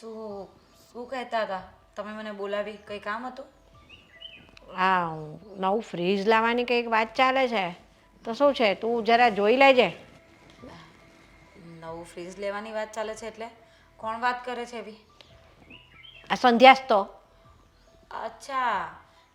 શું શું કહેતા હતા તમે? મને બોલાવી કંઈ કામ હતું? હા, નવું ફ્રીજ લાવવાની કંઈક વાત ચાલે છે, તો શું છે તું જરા જોઈ લેજે. નવું ફ્રીજ લેવાની વાત ચાલે છે એટલે કોણ વાત કરે છે એવી? આ સંધ્યાસ તો. અચ્છા,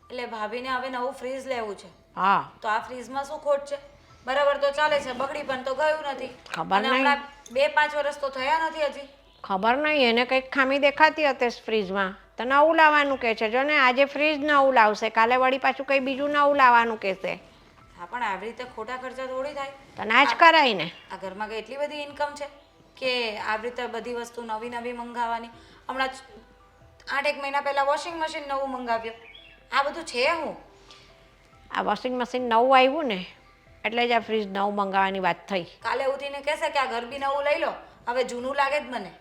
એટલે ભાભીને હવે નવું ફ્રીજ લેવું છે. હા. તો આ ફ્રીજમાં શું ખોટ છે? બરાબર તો ચાલે છે, બગડી પણ તો ગયું નથી. ખબર અને નહીં. હમણાં 2-5 વર્ષ તો થયા નથી હજી. ખબર નહીં, એને કંઈક ખામી દેખાતી હતી ફ્રીજમાં, તો નવું લાવવાનું કહે છે. જો ને આજે ફ્રીજ નવું લાવશે, કાલે વળી પાછું કંઈ બીજું નવું લાવવાનું કહેશે. હા, પણ આવી રીતે ખોટા ખર્ચા થોડી થાય. તો ના જ કરાય ને. આ ઘરમાં કંઈ એટલી બધી ઇન્કમ છે કે આવી રીતે બધી વસ્તુ નવી નવી મંગાવવાની? હમણાં 8-1 મહિના પહેલાં વોશિંગ મશીન નવું મંગાવ્યું. આ બધું છે હું? આ વોશિંગ મશીન નવું આવ્યું ને એટલે જ આ ફ્રીજ નવું મંગાવવાની વાત થઈ. કાલે ઉઠીને કહેશે કે આ ઘર બી નવું લઈ લો, હવે જૂનું લાગે જ મને.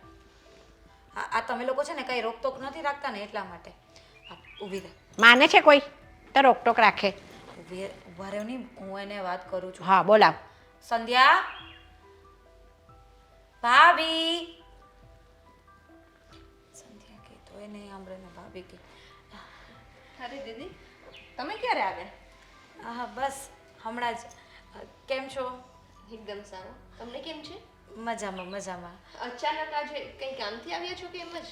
આ તમે લોકો છે ને કંઈ રોકટોક નથી રાખતા ને એટલા માટે. ઊભી રહે. માને છે કોઈ તો રોકટોક રાખે? ઊભા રહ્યો નહીં, હું એને વાત કરું છું. હા, બોલાવ. સંધ્યા, ભાભી. સંધ્યા કે તો એ નહીં સાંભળે ને ભાભી કે. અરે દીદી, તમે ક્યારે આવ્યા? હા, બસ હમણાં જ. કેમ છો? એકદમ સારું. તમને કેમ છે? મજામાં મજામાં. અચાનક આજે કંઈ કામથી આવ્યા છો કે એમ જ?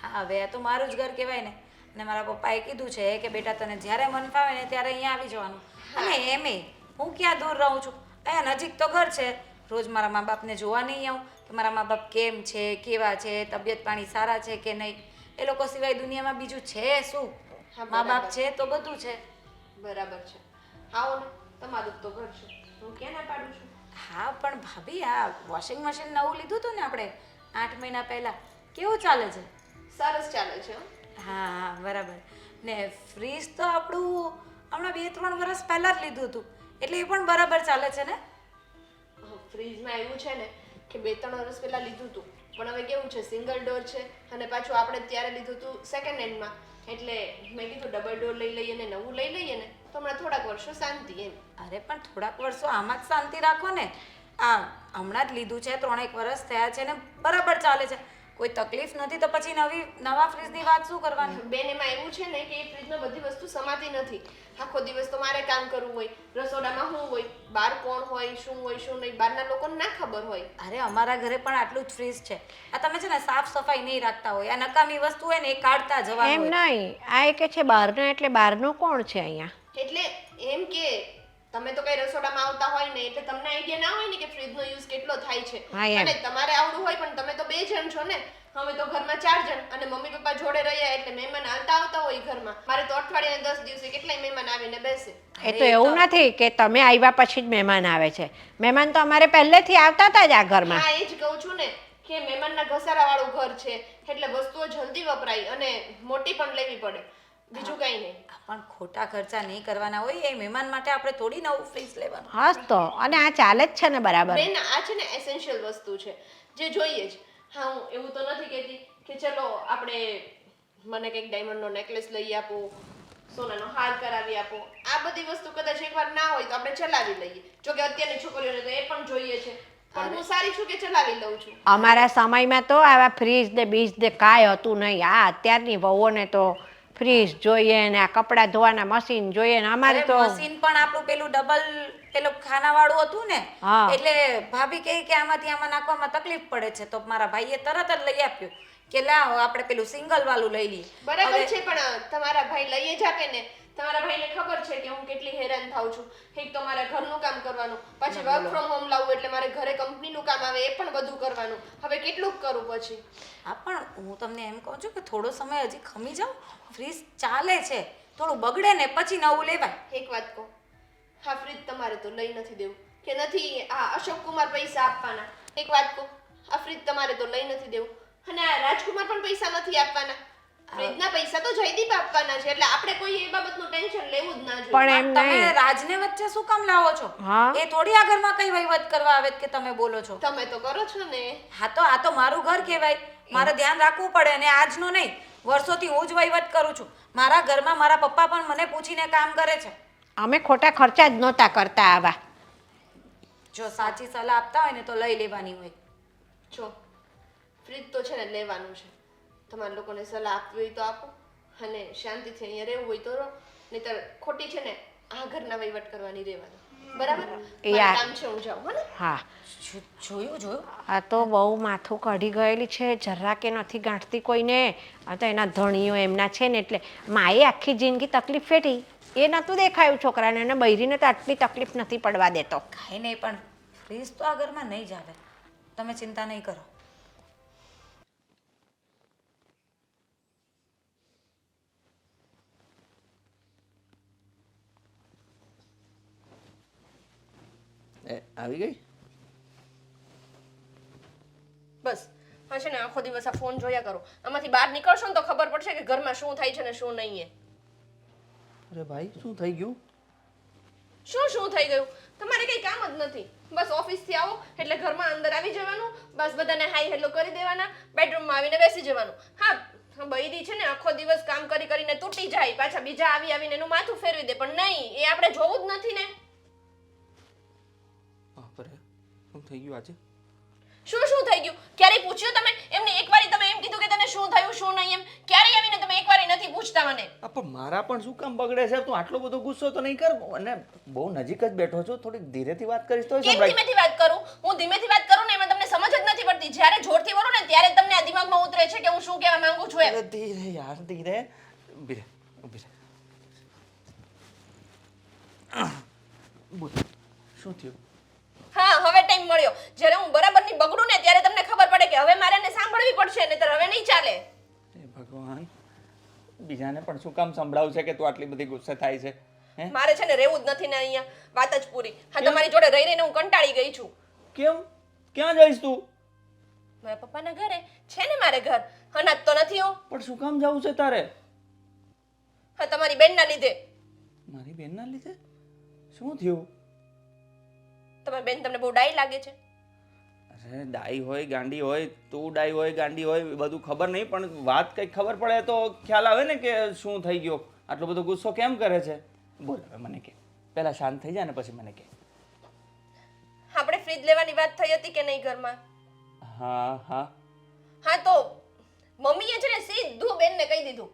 હા, હવે આ તો મારું જ ઘર કહેવાય ને. અને મારા પપ્પાએ કીધું છે કે બેટા તને જ્યારે મન ફાવે ને ત્યારે અહીંયા આવી જવાનું. અને એમે હું ક્યાં દૂર રહું છું, અહીંયા નજીક તો ઘર છે. રોજ મારા મા બાપને જોવા નહીં આવું તો મારા મા બાપ કેમ છે, કેવા છે, તબિયત પાણી સારા છે કે નહીં, એ લોકો સિવાય દુનિયામાં બીજું છે શું? હા, મા બાપ બરાબર. છે તો બધું છે. બરાબર છે. આવો ને, તમારું જ તો ઘર છે, હું ક્યાં ના પાડું છું. હા, પણ ભાભી આ વોશિંગ મશીન નવું લીધું હતું ને આપણે 8 મહિના પહેલાં, કેવું ચાલે છે? સરસ ચાલે છે હો. હા હા, બરાબર. ને ફ્રીજ તો આપણું હમણાં 2-3 વર્ષ પહેલાં જ લીધું હતું, એટલે એ પણ બરાબર ચાલે છે ને? ફ્રીજમાં એવું છે ને કે 2-3 વર્ષ પહેલા લીધું હતું, પણ હવે કેવું છે સિંગલ ડોર છે અને પાછું આપણે ત્યારે લીધું હતું સેકન્ડ હેન્ડમાં, એટલે મેં કીધું ડબલ ડોર લઈ લઈએ ને નવું લઈ લઈએ ને તો હમણાં થોડાક વર્ષો શાંતિ એમ. અરે પણ થોડાક વર્ષો આમાં જ શાંતિ રાખો ને. આ હમણાં જ લીધું છે, 3-1 વર્ષ થયા છે ને બરાબર ચાલે છે, કોઈ તકલીફ નથી તો પછી નવા ફ્રીજની વાત શું કરવાની? બેન એમાં એવું છે ને કે એ ફ્રીજમાં બધી વસ્તુ સમાતી નથી. આખો દિવસ તો મારે કામ કરવું હોય, રસોડામાં શું હોય, બહાર કોણ હોય, શું હોય શું નહીં, બહારના લોકોને ના ખબર હોય. અરે અમારા ઘરે પણ આટલું જ ફ્રીજ છે. આ તમે છે ને સાફ સફાઈ નહીં રાખતા હોય, આ નકામી વસ્તુ હોય ને એ કાઢતા જવાનું એમ હોય. નહીં, આ એ કે છે બહારનો, એટલે બહારનો કોણ છે અહીંયા? એટલે એમ કે તમે તો કઈ રસોડામાં આવતા હોય ને એટલે તમને આઈડિયા ના હોય ને કે ફ્રીજનો યુઝ કેટલો થાય છે. હા, એમ. અને તમારે આવડું હોય પણ તમે તો 2 જણ છો ને, અમે તો ઘરમાં 4 જણ અને મમ્મી પપ્પા જોડે રહ્યા એટલે મહેમાન આવતા હોય ઘરમાં. મારે તો અઠવાડિયાના 10 દિવસે કેટલાય મહેમાન આવીને બેસે. એ તો એવું નથી કે તમે આવ્યા પછી જ મહેમાન આવે છે. મહેમાન તો અમારે પહેલેથી આવતા હતા જ આ ઘરમાં. હા, એ જ કહું છું ને કે મહેમાનના ઘસારા વાળું ઘર છે એટલે વસ્તુઓ જલ્દી વપરાય અને મોટી પણ લેવી પડે, બીજું કઈ નહીં. પણ ખોટા ખર્ચા નહીં કરવાના હોય, એ મહેમાન માટે આપણે થોડી નવું ફ્રીજ લેવાનું. હા તો, અને આ ચાલે જ છે ને બરાબર. બેન આ છે ને એસેન્શિયલ વસ્તુ છે જે જોઈએ જ. હા, હું એવું તો નથી કહેતી કે ચલો આપણે મને કંઈક ડાયમંડનો નેકલેસ લઈ આપો, સોનાનો હાર કરાવી આપો. આ બધી વસ્તુ કદાચ એકવાર ના હોય તો આપણે ચલાવી લઈએ. જો કે અત્યારની છોકરીઓને તો એ પણ જોઈએ છે, પણ હું સારી છું કે ચલાવી લઉં છું. અમારા સમયમાં તો આવા ફ્રીજ ને બીજ ને કાંઈ હતું નહીં. આ અત્યારની વહુઓને તો ફ્રીજ જોઈએ ને આ કપડાં ધોવાના મશીન જોઈએ ને અમારે તો મશીન પણ આપણું પેલું ડબલ પેલું ખાનાવાળું હતું ને, હા. એટલે ભાભી કહે કે આમાંથી આમાં નાખવામાં તકલીફ પડે છે તો મારા ભાઈએ તરત જ લઈ આપ્યું કે લાવો આપણે પેલું સિંગલ વાળું લઈ લઈએ. બરાબર છે, પણ તમારા ભાઈ લઈએ જ આપે ને. તમારા ભાઈને ખબર છે કે હું કેટલી હેરાન થાઉં છું. એક તો મારે ઘરનું કામ કરવાનું, પછી વર્ક ફ્રોમ હોમ લાવવું એટલે મારે ઘરે કંપનીનું કામ આવે એ પણ બધું કરવાનું. હવે કેટલું કરું પછી? હા, પણ હું તમને એમ કહું છું કે થોડો સમય હજી ખમી જાઓ, ફ્રીજ ચાલે છે, થોડું બગડે ને પછી નવું લેવાય. એક વાત કહું, હા ફ્રીજ તમારે તો લઈ નથી દેવું કે નથી આ અશોક કુમાર પૈસા આપવાના. એક વાત કહું, આ ફ્રીજ તમારે તો લઈ નથી દેવું અને આ રાજકુમાર પણ પૈસા નથી આપવાના. ફ્રીજના પૈસા તો જયદીપ આપવાના છે, એટલે આપણે કોઈ એ બાબતનું ટેન્શન લેવું જ ના જોઈએ. પણ એમ તમે નહીં. રાજને વચ્ચે શું કામ લાવો છો? હા. એ થોડી આ ઘરમાં કઈ વહીવટ કરવા આવે છે કે તમે બોલો છો? તમે તો કરો છો ને. હા, તો આ તો મારું ઘર કહેવાય, મારે ધ્યાન રાખવું પડે. અને આજનો નહીં, વર્ષોથી હું જ વહીવટ કરું છું. મારા ઘરમાં મારા પપ્પા પણ મને પૂછીને કામ કરે છે. અમે ખોટા ખર્ચા જ નહોતા કરતા આવા. જો સાચી સલાહ આપતા હોય ને તો લઈ લેવાની હોય. જો ફ્રીજ તો છે ને લેવાનું છે, તમારા લોકોને સલાહ આપવી હોય તો આપો અને શાંતિથી અહીંયા રહેવું હોય તો રહો, નહીંતર ખોટી છે ને આ ઘરના વહીવટ કરવાની રહેવા દો. બરાબર? મારે કામ છે, હું જાઉં. હો ને? હા જોયું આ તો બહુ માથું કાઢી ગયેલી છે, જરા કે નથી ગાંઠતી કોઈને. આ તો એના ધણીઓ એમના છે ને એટલે માએ આખી જિંદગી તકલીફ વેઠી, એ નહોતું દેખાયું છોકરાને, અને બૈરીને તો આટલી તકલીફ નથી પડવા દેતો. કાંઈ નહીં, પણ ફ્રીજ તો આ ઘરમાં નહીં જ આવે, તમે ચિંતા નહીં કરો. આવી ગઈ? બસ હા છે ને આખો દિવસ આ ફોન જોયા કરો. આમાંથી બહાર નીકળશો ને તો ખબર પડશે કે ઘરમાં શું થાય છે ને શું નહીં. અરે ભાઈ શું થઈ ગયું? શું થઈ ગયું? તમારે કઈ કામ જ નથી. બસ ઓફિસથી આવો એટલે ઘરમાં અંદર આવી જવાનું, બસ બધાને હાઈ હેલો કરી દેવાના, બેડરૂમમાં આવીને બેસી જવાનું. હા બૈરી છે ને આખો દિવસ કામ કરીને તૂટી જાય, પાછા બીજા આવીને એનું માથું ફેરવી દે, પણ નહીં, એ આપણે જોવું જ નથી ને. બાપરે શું થઈ ગયું આજે? શું થઈ ગયું? ક્યારેય પૂછ્યું તમે એમને? એકવારી તમે એમ કીધું કે તને શું થયું શું નહીં એમ? ક્યારેય આવીને તમે એકવારી નથી પૂછતા મને. પણ મારા પણ શું કામ બગડે છે? તું આટલો બધો ગુસ્સો તો નહીં કર, અને બહુ નજીક જ બેઠો છો, થોડીક ધીરેથી વાત કરીશ તો કેમ ધીમેથી વાત કરું? હું ધીમેથી વાત કરું ને એમાં તમને સમજ જ નથી પડતી. જ્યારે જોરથી બોલું ને ત્યારે તમને આ દિમાગમાં ઉતરે છે કે હું શું કહેવા માંગુ છું એમ. ધીરે યાર ધીરે. ઊભી રહે. બોલ શું થયું? હા હવે ટાઈમ મળ્યો. જ્યારે હું બરાબરની બગડું ને ત્યારે તમને ખબર પડે કે હવે મારે એને સાંભળવી પડશે, નહીંતર હવે નહીં ચાલે. હે ભગવાન, બીજાને પણ શું કામ સંભળાવું છે કે તું આટલી બધી ગુસ્સે થાય છે? હે મારે છે ને રહેવું જ નથી ને અહીંયા. વાત જ પૂરી. હા તમારી જોડે રહી રહીને હું કંટાળી ગઈ છું. કેમ? ક્યાં જઈશ તું? મારા પપ્પાના ઘરે છે ને મારે ઘર. અનાજ તો નથી હું. પણ શું કામ જવું છે તારે? હા તમારી બેનના લીધે. મારી બેનના લીધે? શું થયું? તમારી બેન તમને બહુ ડાઈ લાગે છે. અરે ડાઈ હોય ગાંડી હોય, તું ડાઈ હોય ગાંડી હોય એ બધું ખબર નહીં, પણ વાત કંઈક ખબર પડે તો ખ્યાલ આવે ને કે શું થઈ ગયો, આટલો બધો ગુસ્સો કેમ કરે છે? બોલ હવે મને કે. પહેલા શાંત થઈ જાય ને પછી મને કે. આપણે ફ્રીજ લેવાની વાત થઈ હતી કે નહીં ઘરમાં? હા તો મમ્મીએ છે ને સીધું બેનને કહી દીધું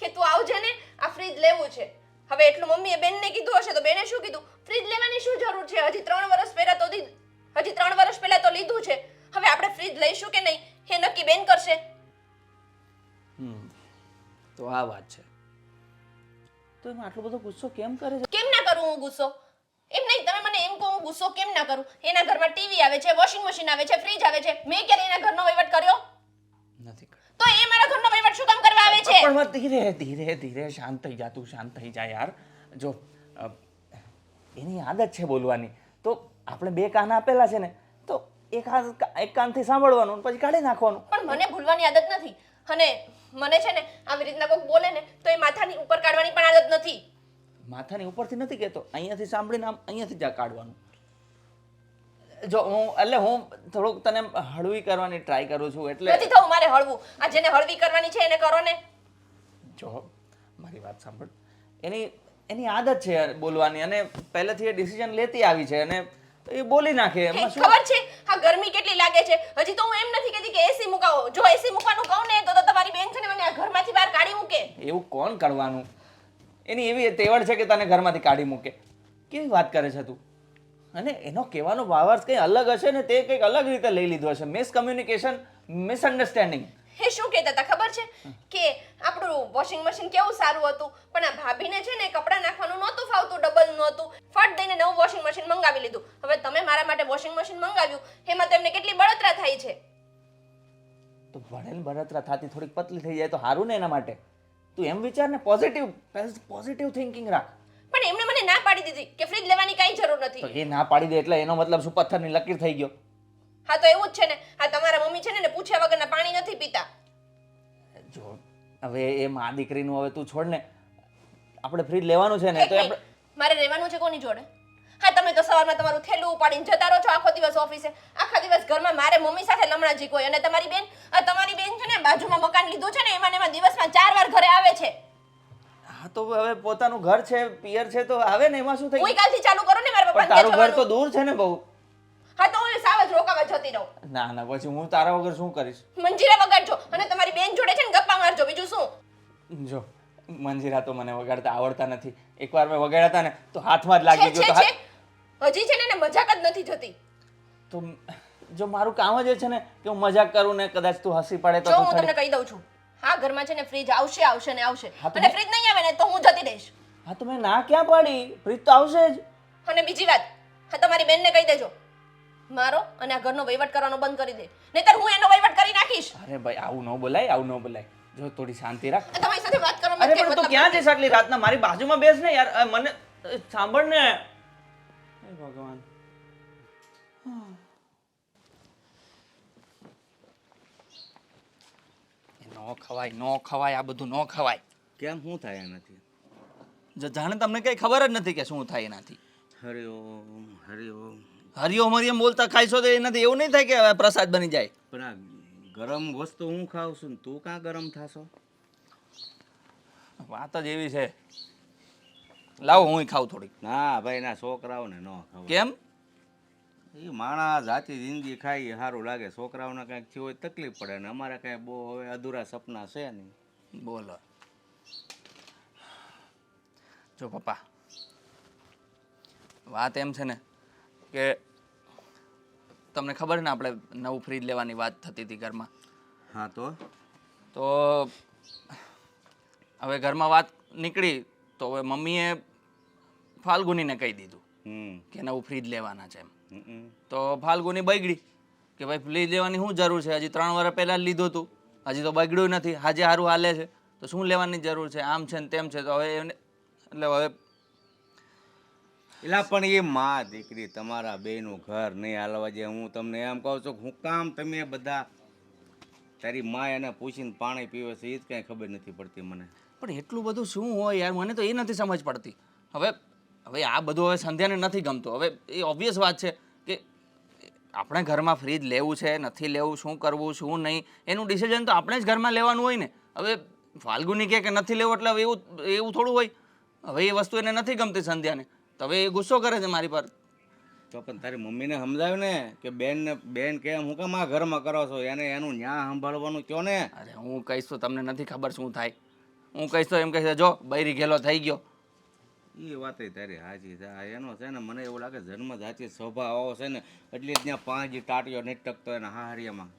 કે તું આવજે ને, આ ફ્રીજ લેવું છે. હવે એટલું મમ્મીએ બેનને કીધું હશે તો બેને શું કીધું? ફ્રીજ લેવાની શું જરૂર છે? હજી 3 વર્ષ પહેલા તો લીધું છે. હવે આપણે ફ્રીજ લઈશું કે નહીં એ નક્કી બેન કરશે. તો આ વાત છે. તો એમાં આટલો બધો ગુસ્સો કેમ કરે છે? કેમ ના કરું હું ગુસ્સો? એમ નહીં, તમે મને એમ કહો હું ગુસ્સો કેમ ના કરું? એના ઘરમાં ટીવી આવે છે, વોશિંગ મશીન આવે છે, ફ્રીજ આવે છે. મેં ક્યારે એના ઘરનો વહીવટ કર્યો નથી કર્યો. તો એ મારા ઘરનો વહીવટ શું કામ કરવા આવે છે? પણ ધીરે શાંત થઈ જા, તું શાંત થઈ જા યાર. જો એની આદત છે બોલવાની, તો આપણે 2 કાન આપેલા છે ને, તો એક કાનથી સાંભળવાનું પછી કાઢી નાખવાનું. પણ મને ભૂલવાની આદત નથી, અને મને છે ને આવી રીતના કોઈ બોલે ને તો એ માથાની ઉપર કાઢવાની પણ આદત નથી. માથાની ઉપરથી નથી કહેતો, અહીંયાથી સાંભળીને આમ અહીંયાથી જ કાઢવાનું. જો હું થોડુંક તને હળવી કરવાની ટ્રાય કરું છું એટલે નથી થવું મારે હળવું. આ જેને હળવી કરવાની છે એને કરો ને. જો મારી વાત સાંભળ, એની આદત છે બોલવાની, અને પહેલેથી એ ડિસિઝન લેતી આવી છે અને એ બોલી નાખે. એમાં શું ખબર છે આ ગરમી કેટલી લાગે છે? હજી તો હું એમ નથી કહેતી કે એસી મુકાવો. જો એસી મૂકવાનું કહું ને તો તમારી બેન છે ને મને આ ઘરમાંથી બહાર કાઢી મૂકે. એવું કોણ કાઢવાનું? એની એવી તેવડ છે કે તને ઘરમાંથી કાઢી મૂકે. કેવી વાત કરે છે તું? અને એનો કહેવાનો ભાવાર્થ કંઈ અલગ હશે ને, તે કંઈક અલગ રીતે લઈ લીધો હશે. મિસકમ્યુનિકેશન, મિસઅન્ડરસ્ટેન્ડિંગ. એ શું કહેતા હતા ખબર છે કે આપણું વોશિંગ મશીન કેવું સારું હતું, પણ આ ભાભીને છે ને કપડાં નાખવાનું નહોતું ફાવતું, ડબલ નહોતું. ફટ દઈને નવું વોશિંગ મશીન મંગાવી લીધું. હવે તમે મારા માટે વોશિંગ મશીન મંગાવ્યું, એમાં તો એમને કેટલી બળતરા થાય છે. તો ભણેલ બળતરા થતી થોડીક પતલી થઈ જાય તો સારું ને એના માટે. તું એમ વિચાર ને, પોઝિટિવ થિંકિંગ રાખ. પણ એમણે મને ના પાડી દીધી કે ફ્રીજ લેવાની કાંઈ જરૂર તો નથી. એ ના પાડી દે એટલે એનો મતલબ શું પથ્થરની લકીર થઈ ગયો? હા તો એવું જ છે ને. આ તમારા મમ્મી છે ને પૂછ્યા વગરના પાણી નથી પીતા. જો હવે એ માં દીકરીનું હવે તું છોડ ને, આપણે ફ્રીજ લેવાનું છે ને તો આપણે મારે રહેવાનું છે કોની જોડે? હા તમે તો સવારમાં તમારું થેલું ઉપાડીને જતા રહો છો આખો દિવસ ઓફિસે, આખા દિવસ ઘરમાં મારે મમ્મી સાથે લમણાજી કોઈ. અને તમારી બેન છે ને બાજુમાં મકાન લીધું છે ને, એમાં દિવસમાં 4 વાર ઘરે આવે છે. હા તો હવે પોતાનું ઘર છે, પિયર છે તો આવે ને, એમાં શું થઈ કોઈ કાલથી ચાલુ કરો ને મારા પણ પપ્પા. તારું ઘર તો દૂર છે ને બહુ. હા તો હું સાવ જ રોકાવા જતી રહું. ના પછી હું તારા વગર શું કરીશ? મંજીરા વગાડજો. અને તમારી બેન જોડે છે ને જો મંજીરા તો મને વગાડતા આવડતા નથી. એકવાર મેં વગાડ્યા હતા ને તો હાથમાં જ લાગી ગયો. તો હજી છે ને એને મજાક જ નથી થતી. તો જો મારું કામ જ એ છે ને કે હું મજાક કરું ને કદાચ તું હસી પડે તો જો તું હું તમને થોડી- કહી દઉં છું, હા ઘરમાં છે ને ફ્રીજ આવશે આવશે ને આવશે, હા તો અને મેં- ફ્રીજ નહીં આવે ને તો હું જતી રહીશ. હા તો મેં ના ક્યાં પાડી, ફ્રીજ તો આવશે જ. અને બીજી વાત, હા તમારી બેનને કહી દેજો મારો અને આ ઘરનો વહીવટ કરવાનો બંધ કરી દે, નહીંતર હું એનો વહીવટ કરી નાખીશ. અરે ભાઈ આવું ન બોલાય, આવું ન બોલાય. જો થોડી શાંતિ રાખ. અને તમારી સાથે વાત કરવામાં અરે કંઈ પણ તું મતલબ ક્યાં નથી. જઈશ આટલી રાતના? મારી બાજુમાં બેસ ને યાર. મને સાંભળ ને. હે ભગવાન. નો ખવાય, નો ખવાય, આ બધું નો ખવાય. કેમ શું થાય એનાથી? જો જાણે તમને કઈ ખબર જ નથી કે શું થાય એનાથી. હરિઓમ હરિઓમ. હરિઓમ હરિઓમ બોલતા ખાઈશો તો એનાથી એવું નહીં થાય કે હવે પ્રસાદ બની જાય. પણ આ ગરમ વસ્તુ હું ખાઉં છું ને તું કાં ગરમ થાશો? વાત જ એવી છે. લાવો હું ખાઉં થોડીક. ના ભાઈ ના છોકરાઓને ન ખાવ. કેમ? એ માણસ જાતી જિંદગી ખાઈ એ સારું લાગે, છોકરાઓને કાંઈક થયું હોય તકલીફ પડે ને અમારે કાંઈ બહુ હવે અધૂરા સપના છે નહીં. બોલો. જો પપ્પા, વાત એમ છે ને કે તમને ખબર ને આપણે નવું ફ્રીજ લેવાની વાત થતી હતી ઘરમાં. હા તો હવે ઘરમાં વાત નીકળી તો હવે મમ્મીએ ફાલ્ગુનીને કહી દીધું કે નવું ફ્રીજ લેવાના છે એમ. તો ફાલ્ગુની બગડી કે ભાઈ ફ્રીજ લેવાની શું જરૂર છે, હજી 3 વર્ષ પહેલાં જ લીધું હતું, હજી તો બગડ્યું નથી, હાજે સારું હાલે છે, તો શું લેવાની જરૂર છે, આમ છે ને તેમ છે. તો હવે એને એટલે હવે એલા પણ એ માં દીકરી તમારા બેનું ઘર નહીં હાલવા જે હું તમને એમ કહું છું, હું કામ તમે બધા તારી માં એને પૂછીને પાણી પીવે છે એ જ કાંઈ ખબર નથી પડતી મને. પણ એટલું બધું શું હોય યાર, મને તો એ નથી સમજ પડતી. હવે આ બધું હવે સંધ્યાને નથી ગમતું. હવે એ ઓબ્વિયસ વાત છે કે આપણે ઘરમાં ફ્રીજ લેવું છે નથી લેવું, શું કરવું શું નહીં, એનું ડિસિઝન તો આપણે જ ઘરમાં લેવાનું હોય ને. હવે ફાલ્ગુની કે નથી લેવું એટલે હવે એવું થોડું હોય. હવે એ વસ્તુ એને નથી ગમતી સંધ્યાને, તો હવે એ ગુસ્સો કરે છે મારી પર. તો પણ તારી મમ્મીને સમજાવ્યું ને કે બેન કેમ હું કેમ આ ઘરમાં કરો છો, એને એનું ન્યા સંભાળવાનું કયો ને. અરે હું કહીશ તો તમને નથી ખબર શું થાય. હું કહીશ તો એમ કહેશે જો બૈરી ગેલો થઈ ગયો. એ વાત તારી હાજી છે. એનો છે ને મને એવું લાગે જન્મ જાતિ સ્વભાવ આવો છે ને એટલે જ ત્યાં 5 દી ટાટીઓ નથી ટકતો એના હાહરિયામાં.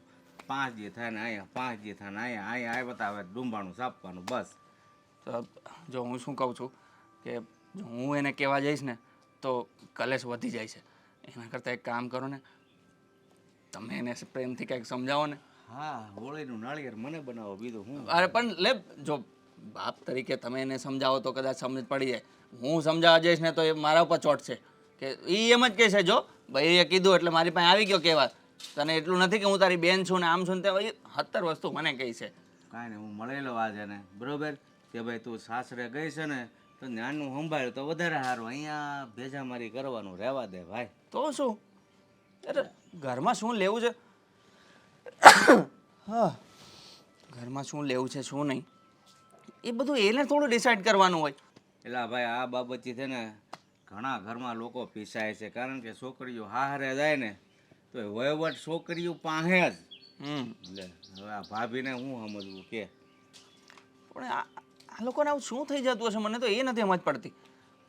5 દી થાય ને અહીંયા 5 દી થાય ને અહીંયા આવ્યા હવે ડુંબાણું સાપવાનું બસ. તો જો હું શું કહું છું કે જો હું એને કહેવા જઈશ ને તો કલેશ વધી જાય છે. એના કરતાં એક કામ કરો ને, તમે એને પ્રેમથી કંઈક સમજાવો ને. હા, હોળીનું નાળિયેર મને બનાવો, બીજું હું. અરે પણ લે, જો બાપ તરીકે તમે એને સમજાવો તો કદાચ સમજ પડી જાય. હું સમજાવવા જઈશ ને તો એ મારા ઉપર ચોટશે કે એ એમ જ કહેશે જો ભાઈએ કીધું એટલે મારી પાસે આવી ગયો કહેવા. તને એટલું નથી કે હું તારી બેન છું ને આમ છું ને તે 70 વસ્તુ મને કહી છે. કાંઈ નહીં, હું મળેલો આજે ને બરોબર કે ભાઈ તું સાસરે ગઈ છે ને તો જ્ઞાનનું સંભાળ તો વધારે સારું. અહીંયા ભેજામારી કરવાનું રહેવા દે ભાઈ. તો શું? અરે ઘરમાં શું લેવું છે, હા ઘરમાં શું લેવું છે શું નહીં એ બધું એને થોડું ડિસાઈડ કરવાનું હોય. એટલે ભાઈ આ બાબતથી છે ને ઘણા ઘરમાં લોકો પીસાય છે, કારણ કે છોકરીઓ હારે જાય ને તો વહીવટ છોકરીઓ પાસે જ. એટલે હવે આ ભાભીને હું સમજવું કે પણ આ લોકોને આવું શું થઈ જતું હશે, મને તો એ નથી સમજ પડતી.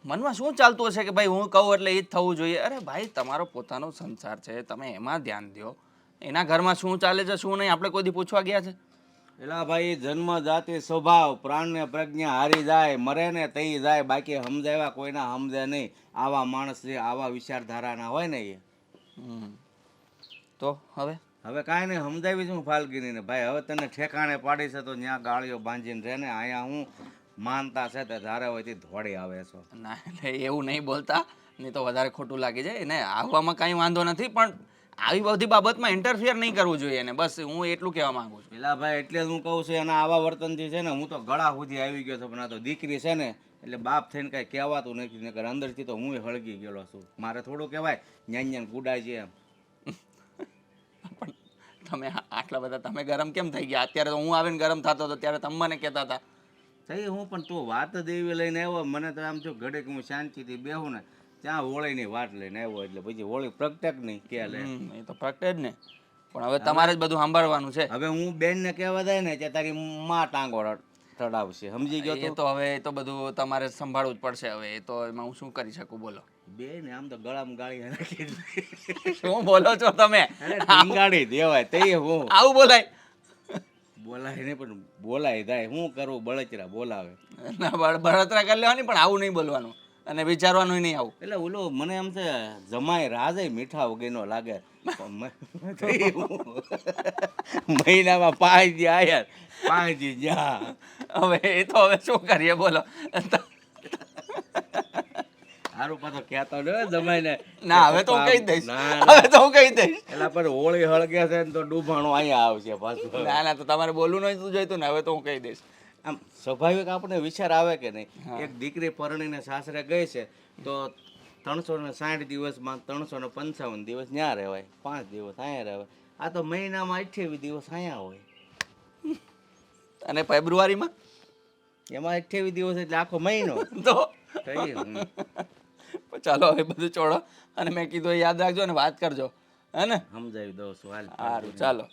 મનમાં શું ચાલતું હશે કે ભાઈ હું કહું એટલે એ જ થવું જોઈએ. અરે ભાઈ તમારો પોતાનો સંસાર છે, તમે એમાં ધ્યાન દો. એના ઘરમાં શું ચાલે છે શું નહીં આપણે કોઈ દી પૂછવા ગયા છે? એલા ભાઈ જન્મ જાતિ સ્વભાવ પ્રાણને પ્રજ્ઞા હારી જાય, મરે ને તઈ જાય, બાકી સમજાવ્યા કોઈના સમજે નહીં. આવા માણસ છે, આવા વિચારધારાના હોય ને એ. તો હવે કાંઈ નહીં, સમજાવી છું ફાલ્ગીનીને ભાઈ હવે તને ઠેકાણે પાડી છે તો ત્યાં ગાળીઓ બાંધીને રહે ને. અહીંયા હું માનતા છે તે ધારે હોય તે ધોળી આવે છો. ના એટલે એવું નહીં બોલતા, નહીં તો વધારે ખોટું લાગી જાય. એને આવવામાં કાંઈ વાંધો નથી, પણ આવી બધી બાબતમાં ઇન્ટરફિયર નહીં કરવું જોઈએ એને. બસ હું એટલું કહેવા માંગુ છું. પેલા ભાઈ એટલે જ હું કહું છું એના આવા વર્તનથી છે ને હું તો ગળા સુધી આવી ગયો છું. પણ આ તો દીકરી છે ને એટલે બાપ થઈને કાંઈ કહેવાતું નથી, નકર અંદરથી તો હું હળગી ગયેલો છું. મારે થોડું કહેવાય ન્યાન ગુડાય છે એમ. પણ તમે આટલા બધા તમે ગરમ કેમ થઈ ગયા? અત્યારે તો હું આવીને ગરમ થતો હતો ત્યારે તમે મને કહેતા હતા. થઈ હું પણ તું વાત જ એવી લઈને આવ્યો, મને તો આમ જો ઘડીક હું શાંતિથી બેહું ને ત્યાં હોળીની વાત લઈને આવ્યો એટલે પછી હોળી પ્રગટે જ નહીં કે લે. એ તો પ્રગટે જ ને, પણ હવે તમારે જ બધું સાંભળવાનું છે. હવે હું બેનને કહેવા જાય ને ત્યાં તારી માં ટાંગો રડ. તડાવશે, સમજી ગયો એ તું? તો હવે એ તો બધું તમારે સંભાળવું જ પડશે હવે. એ તો એમાં હું શું કરી શકું, બોલો. બે ને આમ તો ગળામાં ગાળી નાખી. શું બોલો છો તમે? અરે ટીંગાડી દેવાય તે હું આવું બોલાય? બોલાય ને પણ બોલાય થાય, હું કરવું, બળતરા બોલાવે. ના, બળતરા કરી લેવાની, પણ આવું નહીં બોલવાનું અને વિચારવાનું નહીં આવું. એટલે ઓલો મને એમ છે જમાઈ રાજે મીઠા વગેનો લાગે. તે હું મહિનામાં 5 દી આયા, 5 દી જા. હવે એ તો હવે શું કરીએ, બોલો. સારું પાછો કહેતો ને જમાઈને. ના, હવે તો હું કહી દઈશ. ના, ના. હવે તો હું કહી દઈશ. એલા પર હોળી હળગે છે ને તો ડૂબાણું અહીંયા આવશે પાછું. ના ના, તો તમારે બોલવું નહોતું જોઈતું ને, હવે તો હું કહી દઈશ. આમ સ્વાભાવિક આપણે વિચાર આવે કે નહીં, એક દીકરી પરણીને સાસરે ગઈ છે તો 360 દિવસમાં 355 દિવસ ત્યાં રહેવાય, 5 દિવસ અહીંયા રહેવાય. આ તો મહિનામાં 28 દિવસ અહીંયા હોય. અને ફેબ્રુઆરીમાં એમાં 28 દિવસ એટલે આખો મહિનો. તો થઈ હું. ચાલો હવે બધું છોડો, અને મેં કીધું એ યાદ રાખજો ને વાત કરજો, હે ને? સમજાવી દઉં છું હાલ. સારું, ચાલો.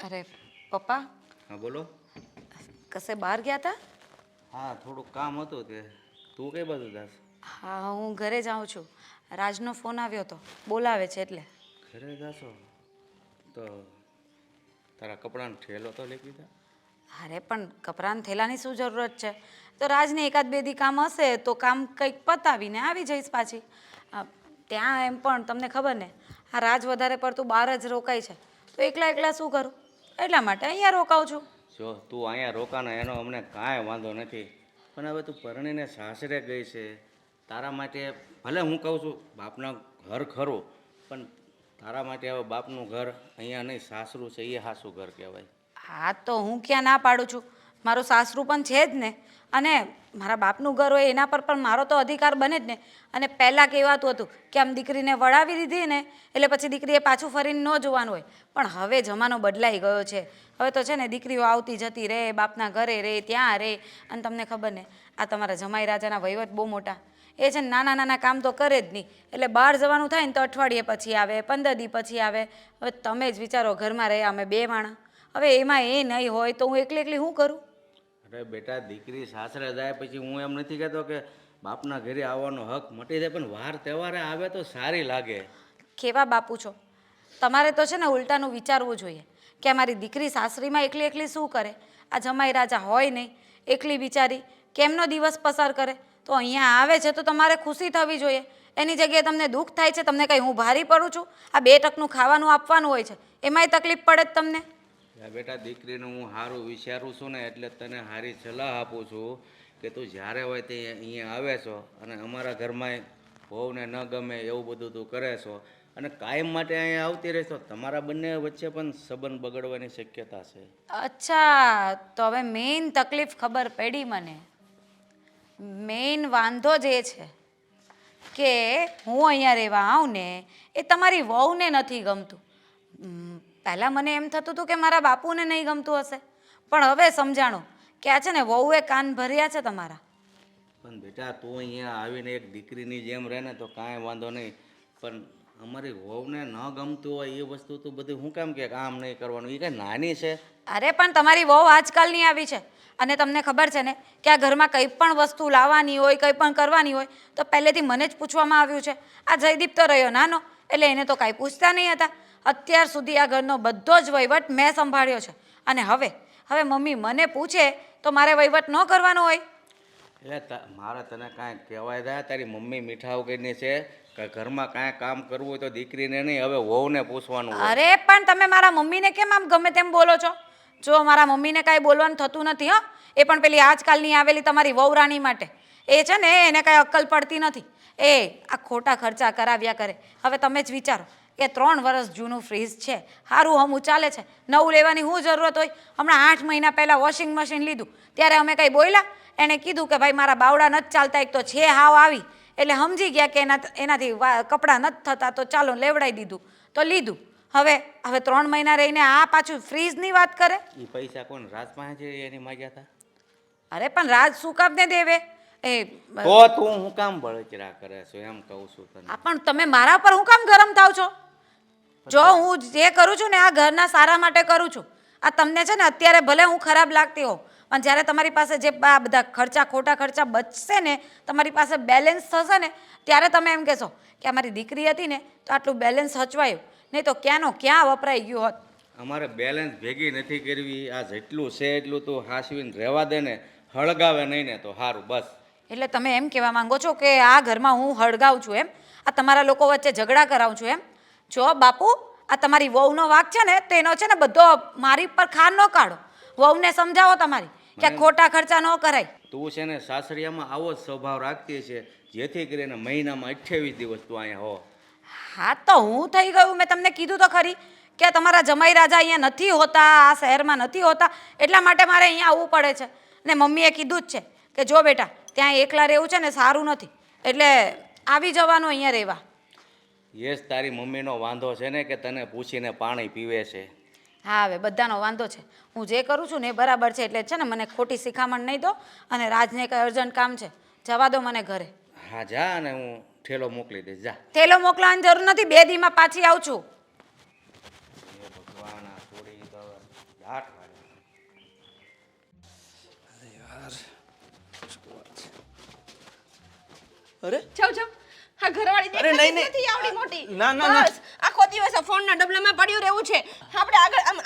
અરે પપ્પા, હા બોલો. કશે બહાર ગયા હતા? હા થોડુંક કામ હતું તે. તું કઈ બાજુ જાસ? હા, હું ઘરે જાઉં છું. રાજનો ફોન આવ્યો હતો, બોલાવે છે એટલે. ઘરે જાશો તો તારા કપડાનો ઠેલો તો લઈ લીધા? અરે પણ કપડાં થેલાની શું જરૂરત છે? તો રાજને એકાદ બે દી કામ હશે તો કામ કંઈક પતાવીને આવી જઈશ પાછી. ત્યાં એમ પણ તમને ખબર ને, આ રાજ વધારે પડતું બહાર જ રોકાય છે, તો એકલા એકલા શું કરું, એટલા માટે અહીંયા રોકાઉં છું. જો તું અહીંયા રોકાનો એનો અમને કાંઈ વાંધો નથી, પણ હવે તું પરણીને સાસરે ગઈ છે, તારા માટે ભલે હું કહું છું બાપના ઘર ખરું, પણ તારા માટે હવે બાપનું ઘર અહીંયા નહીં, સાસરું છે એ સાસું ઘર કહેવાય. હા તો હું ક્યાં ના પાડું છું, મારું સાસરું પણ છે જ ને, અને મારા બાપનું ઘર હોય એના પર પણ મારો તો અધિકાર બને જ ને. અને પહેલાં કહેવાતું હતું કે આમ દીકરીને વળાવી દીધી ને એટલે પછી દીકરીએ પાછું ફરીને ન જોવાનું હોય, પણ હવે જમાનો બદલાઈ ગયો છે. હવે તો છે ને દીકરીઓ આવતી જતી રહે, બાપના ઘરે રહે, ત્યાં રહે. અને તમને ખબર ને, આ તમારા જમાઈ રાજાના વહીવટ બહુ મોટા, એ છે ને નાના નાના કામ તો કરે જ નહીં, એટલે બહાર જવાનું થાય ને તો અઠવાડિયે પછી આવે, 15 દી પછી આવે. હવે તમે જ વિચારો, ઘરમાં રહ્યા અમે 2 માણસ, હવે એમાં એ નહીં હોય તો હું એકલી એકલી શું કરું? અરે બેટા, દીકરી સાસરે જાય પછી હું એમ નથી કહેતો કે બાપના ઘરે આવવાનો હક મટી જાય, પણ વાર તહેવારે આવે તો સારી લાગે. કેવા બાપુ છો તમારે? તો છે ને ઉલટાનું વિચારવું જોઈએ કે અમારી દીકરી સાસરીમાં એકલી એકલી શું કરે? આ જમાઈ રાજા હોય નહીં, એકલી બિચારી કેમનો દિવસ પસાર કરે? તો અહીંયા આવે છે તો તમારે ખુશી થવી જોઈએ, એની જગ્યાએ તમને દુઃખ થાય છે. તમને કંઈ હું ભારી પડું છું? આ 2 ટકનું ખાવાનું આપવાનું હોય છે, એમાંય તકલીફ પડે જ તમને. બેટા, દીકરીનું હું સારું વિચારું છું ને એટલે તને સારી સલાહ આપું છું કે તું જ્યારે હોય તે અહીંયા આવે છો, અને અમારા ઘરમાં વહુને ન ગમે એવું બધું તું કરે છો, અને કાયમ માટે અહીંયા આવતી રહેશો, તમારા બંને વચ્ચે પણ સંબંધ બગડવાની શક્યતા છે. અચ્છા, તો હવે મેઇન તકલીફ ખબર પડી મને. મેઇન વાંધો જ એ છે કે હું અહીંયા રહેવા આવું ને એ તમારી વહુને નથી ગમતું. પહેલાં મને એમ થતું હતું કે મારા બાપુને નહીં ગમતું હશે, પણ હવે સમજાણું કે આ છે ને વહુએ કાન ભર્યા છે તમારા. પણ બેટા, તું અહીંયા આવીને એક દીકરીની જેમ રહે ને તો કાંઈ વાંધો નહીં, પણ અમારી વહુને ન ગમતું હોય એ વસ્તુ તું બધી હું કેમ કે કામ નહીં કરવાનું? એ કાંઈ નાની છે? અરે પણ તમારી વહુ આજકાલની આવી છે, અને તમને ખબર છે ને કે આ ઘરમાં કંઈ પણ વસ્તુ લાવવાની હોય, કંઈ પણ કરવાની હોય તો પહેલેથી મને જ પૂછવામાં આવ્યું છે. આ જયદીપ તો રહ્યો નાનો, એટલે એને તો કાંઈ પૂછતા નહીં હતા. અત્યાર સુધી આ ઘરનો બધો જ વહીવટ મેં સંભાળ્યો છે, અને હવે મમ્મી મને પૂછે તો મારે વહીવટ ન કરવાનો હોય? એટલે મારે તને કાંઈ કહેવાય થાય, તારી મમ્મી મીઠા વગરની છે કે ઘરમાં કાંઈ કામ કરવું હોય તો દીકરીને નહીં, હવે વહુને પૂછવાનું હોય. અરે પણ તમે મારા મમ્મીને કેમ આમ ગમે તેમ બોલો છો? જો મારા મમ્મીને કાંઈ બોલવાનું થતું નથી. હા, એ પણ પેલી આજકાલની આવેલી તમારી વહુરાણી માટે, એ છે ને એને કાંઈ અક્કલ પડતી નથી, એ આ ખોટા ખર્ચા કરાવ્યા કરે. હવે તમે જ વિચારો કે 3 વર્ષ જૂનું ફ્રીજ છે, સારું હમું ચાલે છે, નવું લેવાની શું જરૂરત હોય? હમણાં 8 મહિના પહેલાં વોશિંગ મશીન લીધું ત્યારે અમે કંઈ બોલ્યા? એણે કીધું કે ભાઈ મારા બાવડા નથી ચાલતા, એક તો છે હાવ આવી, એટલે સમજી ગયા કે એનાથી કપડાં નથી થતા, તો ચાલો લેવડાવી દીધું, તો લીધું. હવે 3 મહિના રહીને આ પાછું ફ્રીજની વાત કરે. એ પૈસા કોણ રાજ પાસે છે એની માગ્યા હતા? અરે પણ રાજ શું કામને દેવે? એ તો તું હું કામ બળતરા કરે છો એમ કહું છું તને. પણ તમે મારા પર હું કામ ગરમ થાવ છો? જો હું જે કરું છું ને આ ઘરના સારા માટે કરું છું. આ તમને છે ને અત્યારે ભલે હું ખરાબ લાગતી હોઉં, પણ જ્યારે તમારી પાસે જે આ બધા ખર્ચા ખોટા ખર્ચા બચશે ને, તમારી પાસે બેલેન્સ થશે ને, ત્યારે તમે એમ કહેશો કે અમારી દીકરી હતી ને તો આટલું બેલેન્સ હચવાયું, નહીં તો ક્યાંનો ક્યાં વપરાઈ ગયું હોત. અમારે બેલેન્સ ભેગી નથી કરવી. આ જેટલું છે એટલું તું હાસવીને રહેવા દે ને, હળગાવે નહીં ને તો સારું બસ. એટલે તમે એમ કહેવા માંગો છો કે આ ઘરમાં હું હળગાવું છું એમ? આ તમારા લોકો વચ્ચે ઝઘડા કરાવું છું એમ? જો બાપુ, આ તમારી વહુનો વાંક છે ને તેનો છે ને બધો મારી પર ખાર ન કાઢો. વહુને સમજાવો તમારી કે આ ખોટા ખર્ચા ન કરાય. તું છે ને સાસરિયામાં આવો જ સ્વભાવ રાખતી છે, જેથી કરીને મહિનામાં 28 દિવસ તું અહીંયા હો. હા તો હું થઈ ગયું, મેં તમને કીધું તો ખરી કે તમારા જમાઈ રાજા અહીંયા નથી હોતા, આ શહેરમાં નથી હોતા, એટલા માટે મારે અહીંયા આવવું પડે છે. ને મમ્મીએ કીધું જ છે કે જો બેટા ત્યાં એકલા રહેવું છે ને સારું નથી, એટલે આવી જવાનું અહીંયા રહેવા. યસ, તારી મમ્મીનો વાંધો છે ને કે તને પૂછીને પાણી પીવે છે. હા, હવે બધાનો વાંધો છે. હું જે કરું છું ને એ બરાબર છે, એટલે છે ને મને ખોટી શિખામણ નહીં દો. અને રાજને કંઈ અર્જન્ટ કામ છે, જવા દો મને ઘરે. હા જા, અને હું ઠેલો મોકલી દઈશ, જા. થેલો મોકલવાની જરૂર નથી, 2 દીમાં પાછી આવું છું. હે ભગવાન, આ છોડી તો હવે ગાંઠ વાળે. અરે જાવ જાવ. આ ઘરવાળી અરે નહીં, દેખાતી નહીં. નથી આવડી મોટી. ના, ના, ના. બસ આખો દિવસ આ ફોનના ડબલામાં પડ્યું રહેવું છે. આપણે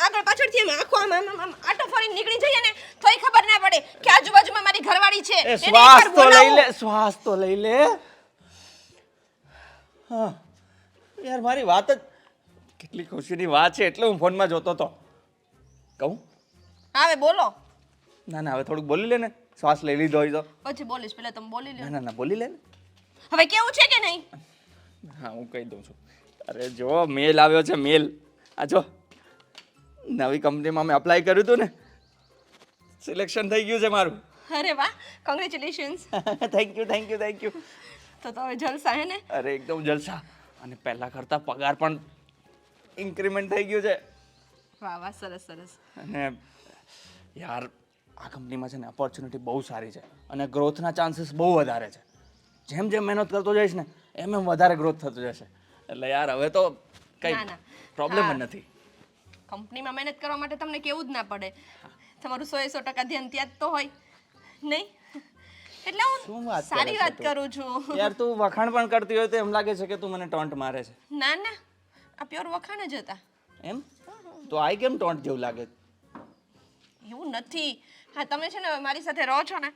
આગળ પાછળથી આમ આટો ફરીને નીકળી જઈએ ને તોય ખબર ના પડે કે આજુબાજુમાં મારી ઘરવાળી છે. એ એને શ્વાસ એકવાર તો લઈ બોલાવો. લે, શ્વાસ તો લઈ લે. હા યાર, મારી વાત જ કેટલી ખુશીની વાત છે એટલે હું ફોનમાં જોતો હતો. કહું? હવે બોલો. ના ના, હવે થોડુંક બોલી લે ને. શ્વાસ લઈ લીધો હોય તો. પછી બોલીશ, પહેલા તમે બોલી લો. ના ના, બોલી લે ને. હવે કેવું છે કે નહીં? હા, હું કહી દઉં છું. અરે જો મેલ આવ્યો છે, મેલ. આ જો નવી કંપનીમાં મેં અપ્લાય કર્યું હતું ને, સિલેક્શન થઈ ગયું છે મારું. અરે વાહ, congratulations. Thank you, thank you, thank you. તો હવે જલસા હે ને? અરે એકદમ જલસા. અને પહેલા કરતાં પગાર પણ ઇન્ક્રીમેન્ટ થઈ ગયું છે. વાહ વાહ, સરસ સરસ. અને યાર આ કંપનીમાં છે ને ઓપોર્ચ્યુનિટી બહુ સારી છે અને ગ્રોથના ચાન્સીસ બહુ વધારે છે. જેમ જેમ મહેનત કરતો જઈશ ને એમ એમ વધારે ગ્રોથ થતો જશે. એટલે યાર હવે તો કંઈ ના, ના. પ્રોબ્લેમ જ હા. નથી. કંપનીમાં મહેનત કરવા માટે તમને કેવું જ ના પડે. તમારું 100% ધ્યાન ત્યાં જ તો હોય નહીં? એટલે શું હું વાત કરે સારી છે વાત તું? કરું છું. યાર તું વખાણ પણ કરતી હોય તો એમ લાગે છે કે તું મને ટોન્ટ મારે છે. ના ના, આ પ્યોર વખાણ જ હતા. એમ તો આઈ કેમ ટોન્ટ જેવું લાગે? એવું નથી. હા, તમે છે ને મારી સાથે રહો છો ને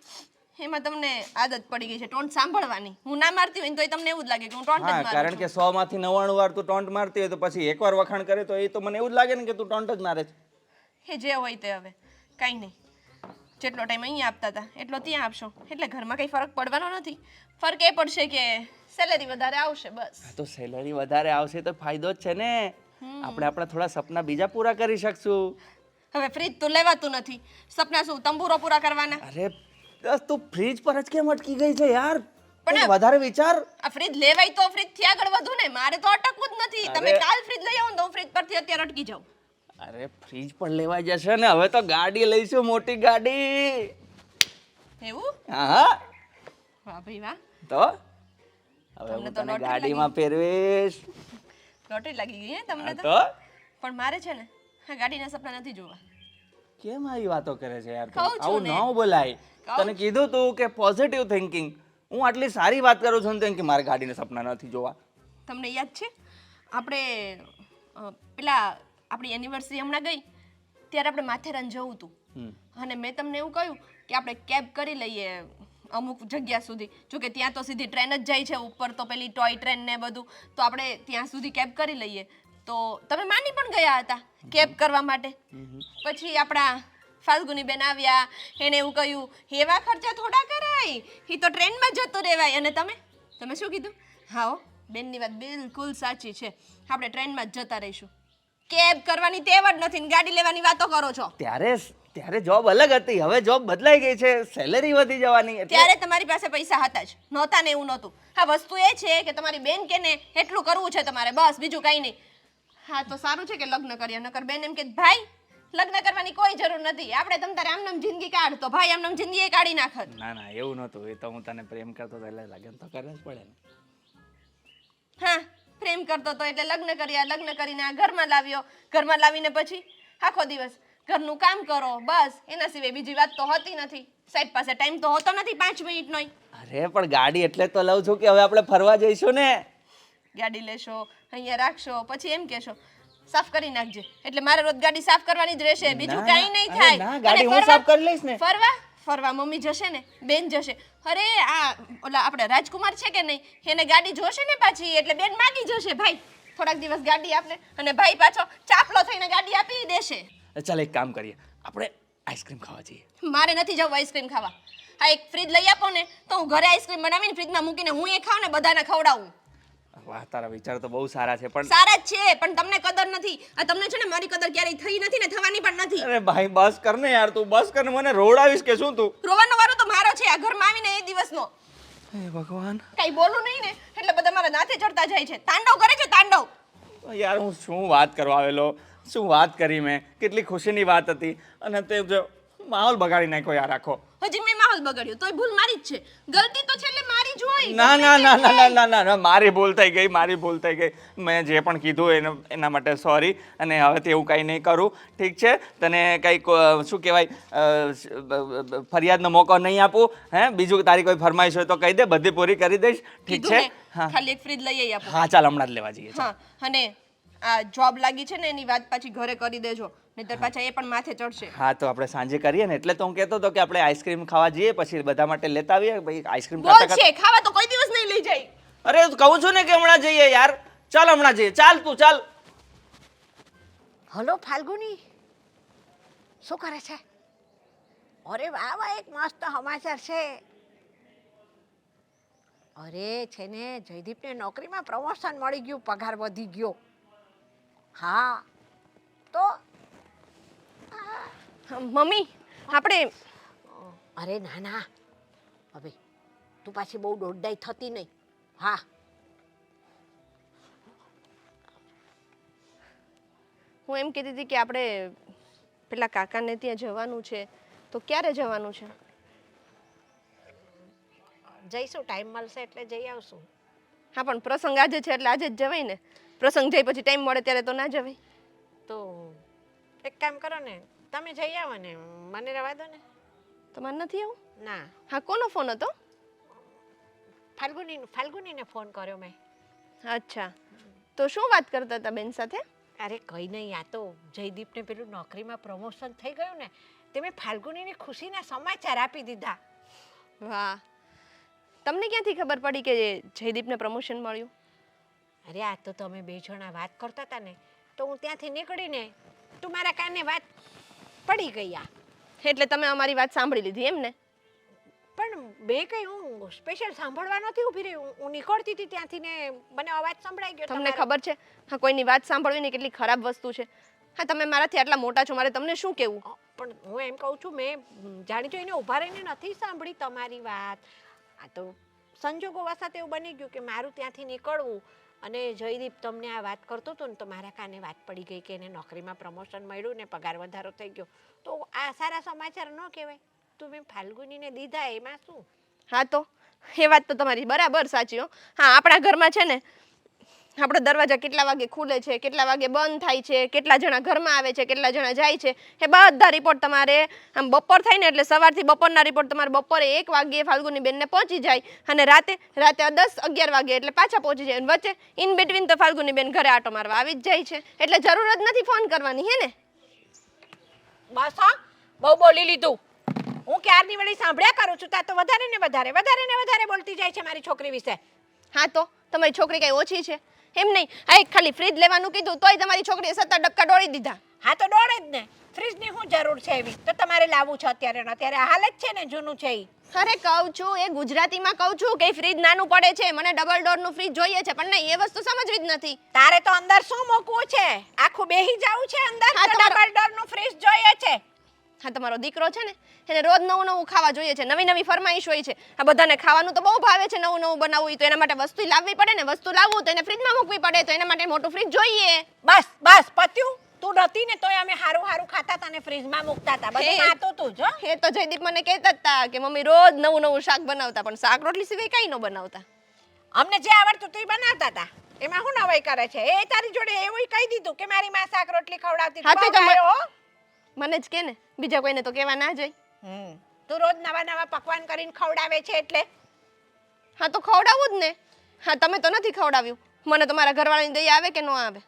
એમાં તમને આદત પડી ગઈ છે ટોન્ટ સાંભળવાની. હું ના મારતી હોય ને તોય તમને એવું જ લાગે કે હું ટોન્ટ જ હા, મારું કારણ કે 100 માંથી 99 વાર તું ટોન્ટ મારતી હોય તો પછી એકવાર વખાણ કરે તો એ તો મને એવું જ લાગે ને કે તું ટોન્ટ જ મારે છે. એ જે હોય તે હવે કાંઈ નહીં. જેટલો ટાઈમ અહીંયા આપતા હતા એટલો ત્યાં આપશો, એટલે ઘરમાં કંઈ ફરક પડવાનો નથી. ફરક એ પડશે કે સેલેરી વધારે આવશે, બસ. હા, તો સેલરી વધારે આવશે તો ફાયદો જ છે ને. આપણે આપણા થોડા સપના બીજા પૂરા કરી શકશું. હવે ફ્રીજ તો લેવાતું નથી. સપના શું તંબુરો પૂરા કરવાના? અરે બસ તું ફ્રીજ પર જ કેમ અટકી ગઈ છે યાર? પણ કંઈક વધારે વિચાર. આ ફ્રીજ લેવાય તો ફ્રીજ થી આગળ વધુ ને. મારે તો અટકવું જ નથી. તમે અરે. કાલ ફ્રીજ લઈ આવો ને તો હું ફ્રીજ પરથી અત્યારે અટકી જાઉં. અરે ફ્રીજ પણ લેવાઈ જશે ને. હવે તો ગાડી લઈશું, મોટી ગાડી. એવું? હા વાહ ભાઈ વાહ, તો હવે તમને હું તો તને lottery ગાડીમાં ફેરવીશ. લોટરી લાગી ગઈ હે તમને હા, તો. તો પણ મારે છે ને આ ગાડીના સપના નથી જોવા. કેમ આવી વાતો કરે છે યાર તું? કહું છું આવું ને. ન બોલાય. કહું તને કીધું તું કે પોઝિટિવ થિંકિંગ. હું આટલી સારી વાત કરું છું ને તો કે મારે ગાડીના સપના નથી જોવા. તમને યાદ છે આપણે પેલા આપણી એનિવર્સરી હમણાં ગઈ ત્યારે આપણે માથેરાન જવું હતું. અને મેં તમને એવું કહ્યું કે આપણે કેબ કરી લઈએ અમુક જગ્યા સુધી. જોકે ત્યાં તો સીધી ટ્રેન જ જાય છે ઉપર, તો પેલી ટોય ટ્રેન ને બધું, તો આપણે ત્યાં સુધી કેબ કરી લઈએ. તો તમે માની પણ ગયા હતા કેબ કરવા માટે. પછી આપણા ફાલ્ગુની બેન આવ્યા, એને એવું કહ્યું એવા ખર્ચા થોડા કરાય, એ તો ટ્રેનમાં જતું રહેવાય. અને તમે શું કીધું? હા હો, બેનની વાત બિલકુલ સાચી છે. આપણે ટ્રેનમાં જ જતા રહીશું. કેબ કરવાની ટેવ જ નથી ને ગાડી લેવાની વાતો કરો છો. ત્યારે જોબ અલગ હતી, હવે જોબ બદલાઈ ગઈ છે, સેલેરી વધી જવાની. એટલે ત્યારે તમારી પાસે પૈસા હતા જ નહોતા ને એવું નહોતું. હા, વસ્તુ એ છે કે તમારી બેન કે ને એટલું કરવું છે તમારે, બસ બીજું કાંઈ નહીં. હા, તો સારું છે કે લગ્ન કર્યા, નકર બેન એમ કે ભાઈ લગ્ન કરવાની કોઈ જરૂર નથી. આપણે તમ તારે આમનામ જિંદગી કાઢ તો ભાઈ આમનામ જિંદગી કાઢી નાખત. ના ના એવું નહોતું, એ તો હું તને પ્રેમ કરતો હતો એટલે લગ્ન તો કરવું જ પડે ને. હા, પ્રેમ કરતો તો એટલે લગ્ન કર્યા, લગ્ન કરીને આ ઘરમાં લાવ્યો, ઘરમાં લાવીને પછી આખો દિવસ ઘરનું કામ કરો બસ, એના સિવાય બીજી વાત તો હોતી નથી. સાહેબ પાસે ટાઈમ તો હોતો નથી 5 મિનિટનો. અરે પણ ગાડી એટલે તો લઉં છું કે હવે આપણે ફરવા જઈશું ને. ગાડી લેશો, અહીંયા રાખશો, પછી એમ કહેશો સાફ કરી નાખજે, એટલે મારે રોજ ગાડી સાફ કરવાની જ રહેશે, બીજું ના, કાંઈ નહીં અરે થાય. ના, ગાડી અને હું સાફ કરી લઈશ ને. ફરવા મમ્મી જશે ને, બેન જશે. અરે આ ઓલા આપણે રાજકુમાર છે કે નહીં, એને ગાડી જોશે ને પાછી, એટલે બેન માગી જશે ભાઈ થોડાક દિવસ ગાડી આપને, અને ભાઈ પાછો ચાપલો થઈને ગાડી આપી દેશે. ચાલ એક કામ કરીએ, આપણે આઈસ્ક્રીમ ખાવા જઈએ. મારે નથી જવું આઈસ્ક્રીમ ખાવા. આ એક ફ્રીજ લઈ આપો ને તો હું ઘરે આઈસ્ક્રીમ બનાવીને ફ્રીજમાં મૂકીને હું એ ખાઉં ને બધાને ખવડાવું. વાહ, તારા વિચાર તો બહુ સારા છે, પણ સારા જ છે, પણ તમને કદર નથી. આ તમને છે ને મારી કદર ક્યારેય થઈ નથી ને થવાની પણ નથી. અરે ભાઈ બસ કર ને યાર, તું બસ કર ને, મને રોડાવીશ કે શું તું? રોવાનો વારો તો મારો છે આ ઘરમાં આવીને એ દિવસનો. હે ભગવાન, કઈ બોલું નહીં ને એટલે બધા મારા નાથે ચડતા જાય છે, તાંડવ કરે છે તાંડવ. યાર હું શું વાત કરવા આવેલો, શું વાત કરી મેં, કેટલી ખુશીની વાત હતી, અને તે જો માહોલ બગાડી નાખ્યો યાર આખો. હજી મેં માહોલ બગાડ્યો તોય ભૂલ મારી જ છે. ગલતી તો છેલ્લે મારી જ હોય. ના ના ના ના ના ના ના ના, મારી ભૂલ થઈ ગઈ, મારી ભૂલ થઈ ગઈ. મેં જે પણ કીધું એના માટે સોરી, અને હવેથી એવું કંઈ નહીં કરું, ઠીક છે? તને કંઈક શું કહેવાય ફરિયાદનો મોકો નહીં આપું. હે, બીજું તારી કોઈ ફરમાઈશ હોય તો કહી દે, બધી પૂરી કરી દઈશ, ઠીક છે? હા ખાલી એક ફ્રીજ લઈ આપો. હા ચાલ હમણાં જ લેવા જઈએ. હા, અને આ જોબ લાગી છે ને એની વાત પાછી ઘરે કરી દેજો, નહીંતર પાછા એ પણ માથે ચડશે. હા તો આપણે સાંજે કરીએ ને, એટલે તો હું કહેતો હતો કે આપણે આઈસ્ક્રીમ ખાવા જઈએ, પછી બધા માટે લેતા આવીએ. ભાઈ આઈસ્ક્રીમ બોલ છે ખાવા તો કોઈ દિવસ નહીં લઈ જાય. અરે કહું છું ને કે હમણાં જઈએ યાર, ચાલ હમણાં જઈએ, ચાલ તું ચાલ. હલો ફાલ્ગુની, શું કરે છે? અરે વાહ વાહ, એક મસ્ત સમાચાર છે. અરે છે ને જયદીપને નોકરીમાં પ્રમોશન મળી ગયું, પગાર વધી ગયો. હા તો મમ્મી આપણે અરે ના ના, હવે તું પાછી બહુ દોડદાઈ થતી નહીં. હા હું એમ કહેતી હતી કે આપણે પેલા કાકાને ત્યાં જવાનું છે, તો ક્યારે જવાનું છે? જઈશું, ટાઈમ મળશે એટલે જઈ આવશું. હા પણ પ્રસંગ આજે છે એટલે આજે જ જવાય ને. પ્રસંગ જાય પછી ટાઈમ મળે ત્યારે તો ના જવાય. તો એક કામ કરો ને, તમે જઈ આવો ને, મને રહેવા દો ને. તમારે નથી આવું? ના, હા, કોનો ફોન હતો? ફાલ્ગુનીને ફોન કર્યો મેં. અચ્છા, તો શું વાત કરતા હતા બેન સાથે? અરે કંઈ નહીં, આ તો જયદીપને પેલું નોકરીમાં પ્રમોશન થઈ ગયું ને, તે મેં ફાલ્ગુનીની ખુશીના સમાચાર આપી દીધા. વાહ, તમને ક્યાંથી ખબર પડી કે જયદીપને પ્રમોશન મળ્યું? અરે આ તો તમે બે જણા વાત કરતા હતા ને, તો હું ત્યાંથી નીકળીને તું મારા કાને વાત પડી ગઈ. આ એટલે તમે અમારી વાત સાંભળી લીધી એમ ને? પણ બે કઈ હું સ્પેશિયલ સાંભળવા નથી ઊભી રહી, હું નીકળતી હતી ત્યાંથી ને મને અવાજ સંભળાઈ ગયો. તમને ખબર છે હા કોઈની વાત સાંભળવી ને કેટલી ખરાબ વસ્તુ છે. હા, તમે મારાથી આટલા મોટા છો, મારે તમને શું કહેવું? પણ હું એમ કહું છું, મેં જાણી જોઈને ઊભા રહીને નથી સાંભળી તમારી વાત. આ તો સંજોગો વસાત એવું બની ગયું કે મારું ત્યાંથી નીકળવું, અને જયદીપ તમને આ વાત કરતો હતો ને તો મારા કાને વાત પડી ગઈ કે એને નોકરીમાં પ્રમોશન મળ્યું ને પગાર વધારો થઈ ગયો. તો આ સારા સમાચાર ન કહેવાય? તું મેં ફાલ્ગુનીને દીધા, એમાં શું? હા, તો એ વાત તો તમારી બરાબર સાચી હો. હા, આપણા ઘરમાં છે ને આપણો દરવાજા કેટલા વાગે ખુલે છે, કેટલા વાગે બંધ થાય છે, કેટલા જણા ઘરમાં આવે છે, કેટલા જણા જાય છે, એ બધા રિપોર્ટ તમારે આમ બપોર થાય ને એટલે સવારથી બપોરના રિપોર્ટ તમારે બપોરે 1 વાગ્યે ફાલ્ગુની બેનને પહોંચી જાય, અને રાતે 10-11 વાગે એટલે પાછા પહોંચી જાય. અને વચ્ચે ઇન બિટવીન તો ફાલ્ગુની બેન ઘરે આટો મારવા આવી જ જાય છે, એટલે જરૂર જ નથી ફોન કરવાની, હે ને? બસ હા, બહુ બોલી લીધું. હું ક્યારની વળી સાંભળ્યા કરું છું, ત્યાં તો વધારે ને વધારે બોલતી જાય છે મારી છોકરી વિશે. હા, તો તમારી છોકરી કઈ ઓછી છે? એમ નહીં, આ એક ખાલી ફ્રીજ લેવાનું કીધું તોય તમારી છોકરીએ 7 ડબકા ડોળી દીધા. હા તો દોડે જ ને, ફ્રીજની શું જરૂર છે એવી? તો તમારે લાવવું છે અત્યારે ને અત્યારે? હાલ જ છે ને, જૂનું છે ઈ. અરે કહું છું, એ ગુજરાતીમાં કહું છું કે ફ્રીજ નાનું પડે છે, મને ડબલ ડોરનું ફ્રીજ જોઈએ છે, પણ નહીં, એ વસ્તુ સમજવી જ નથી. તારે તો અંદર શું મૂકવું છે? આખું બેહી જાવું છે અંદર? હા, તો તમારો- ડબલ ડોરનું ફ્રીજ જોઈએ છે? હા, તમારો દીકરો છે ને એને રોજ નવું નવું ખાવા જોઈએ છે, નવી નવી ફરમાઈશ હોય છે. આ બધાને ખાવાનું તો બહુ ભાવે છે, નવું નવું બનાવવું, તો એના માટે વસ્તુ લાવવી પડે ને, વસ્તુ લાવવું તો એને ફ્રીજમાં મૂકવી પડે, તો એના માટે મોટું ફ્રીજ જોઈએ. બસ બસ પત્યું. તું નથી ને તોય અમે હારું હારું ખાતા હતા ને ફ્રીજમાં મૂકતા હતા બધું હે. માતું તું જો એ તો જયદીપ મને કહેતા જ હતા કે મમ્મી રોજ નવું નવું શાક બનાવતા પણ શાક રોટલી સિવાય કઈ ન બનાવતા. અમને જે આવડતું તું એ બનાવતા હતા એમાં શું નવાઈ કરે છે એ તારી જોડે એવું કહી દીધું કે મારી માં શાક રોટલી ખવડાવતી હા, તું તો બહુ ગાયો હો. મને જ કે ને બીજા કોઈને તો કહેવા ના જાય. તું રોજ નવા નવા પકવાન કરીને ખવડાવે છે એટલે હા તો ખવડાવું જ ને. હા તમે તો નથી ખવડાવ્યું. મને તો મારા ઘરવાળાની દયા આવે કે ન આવે.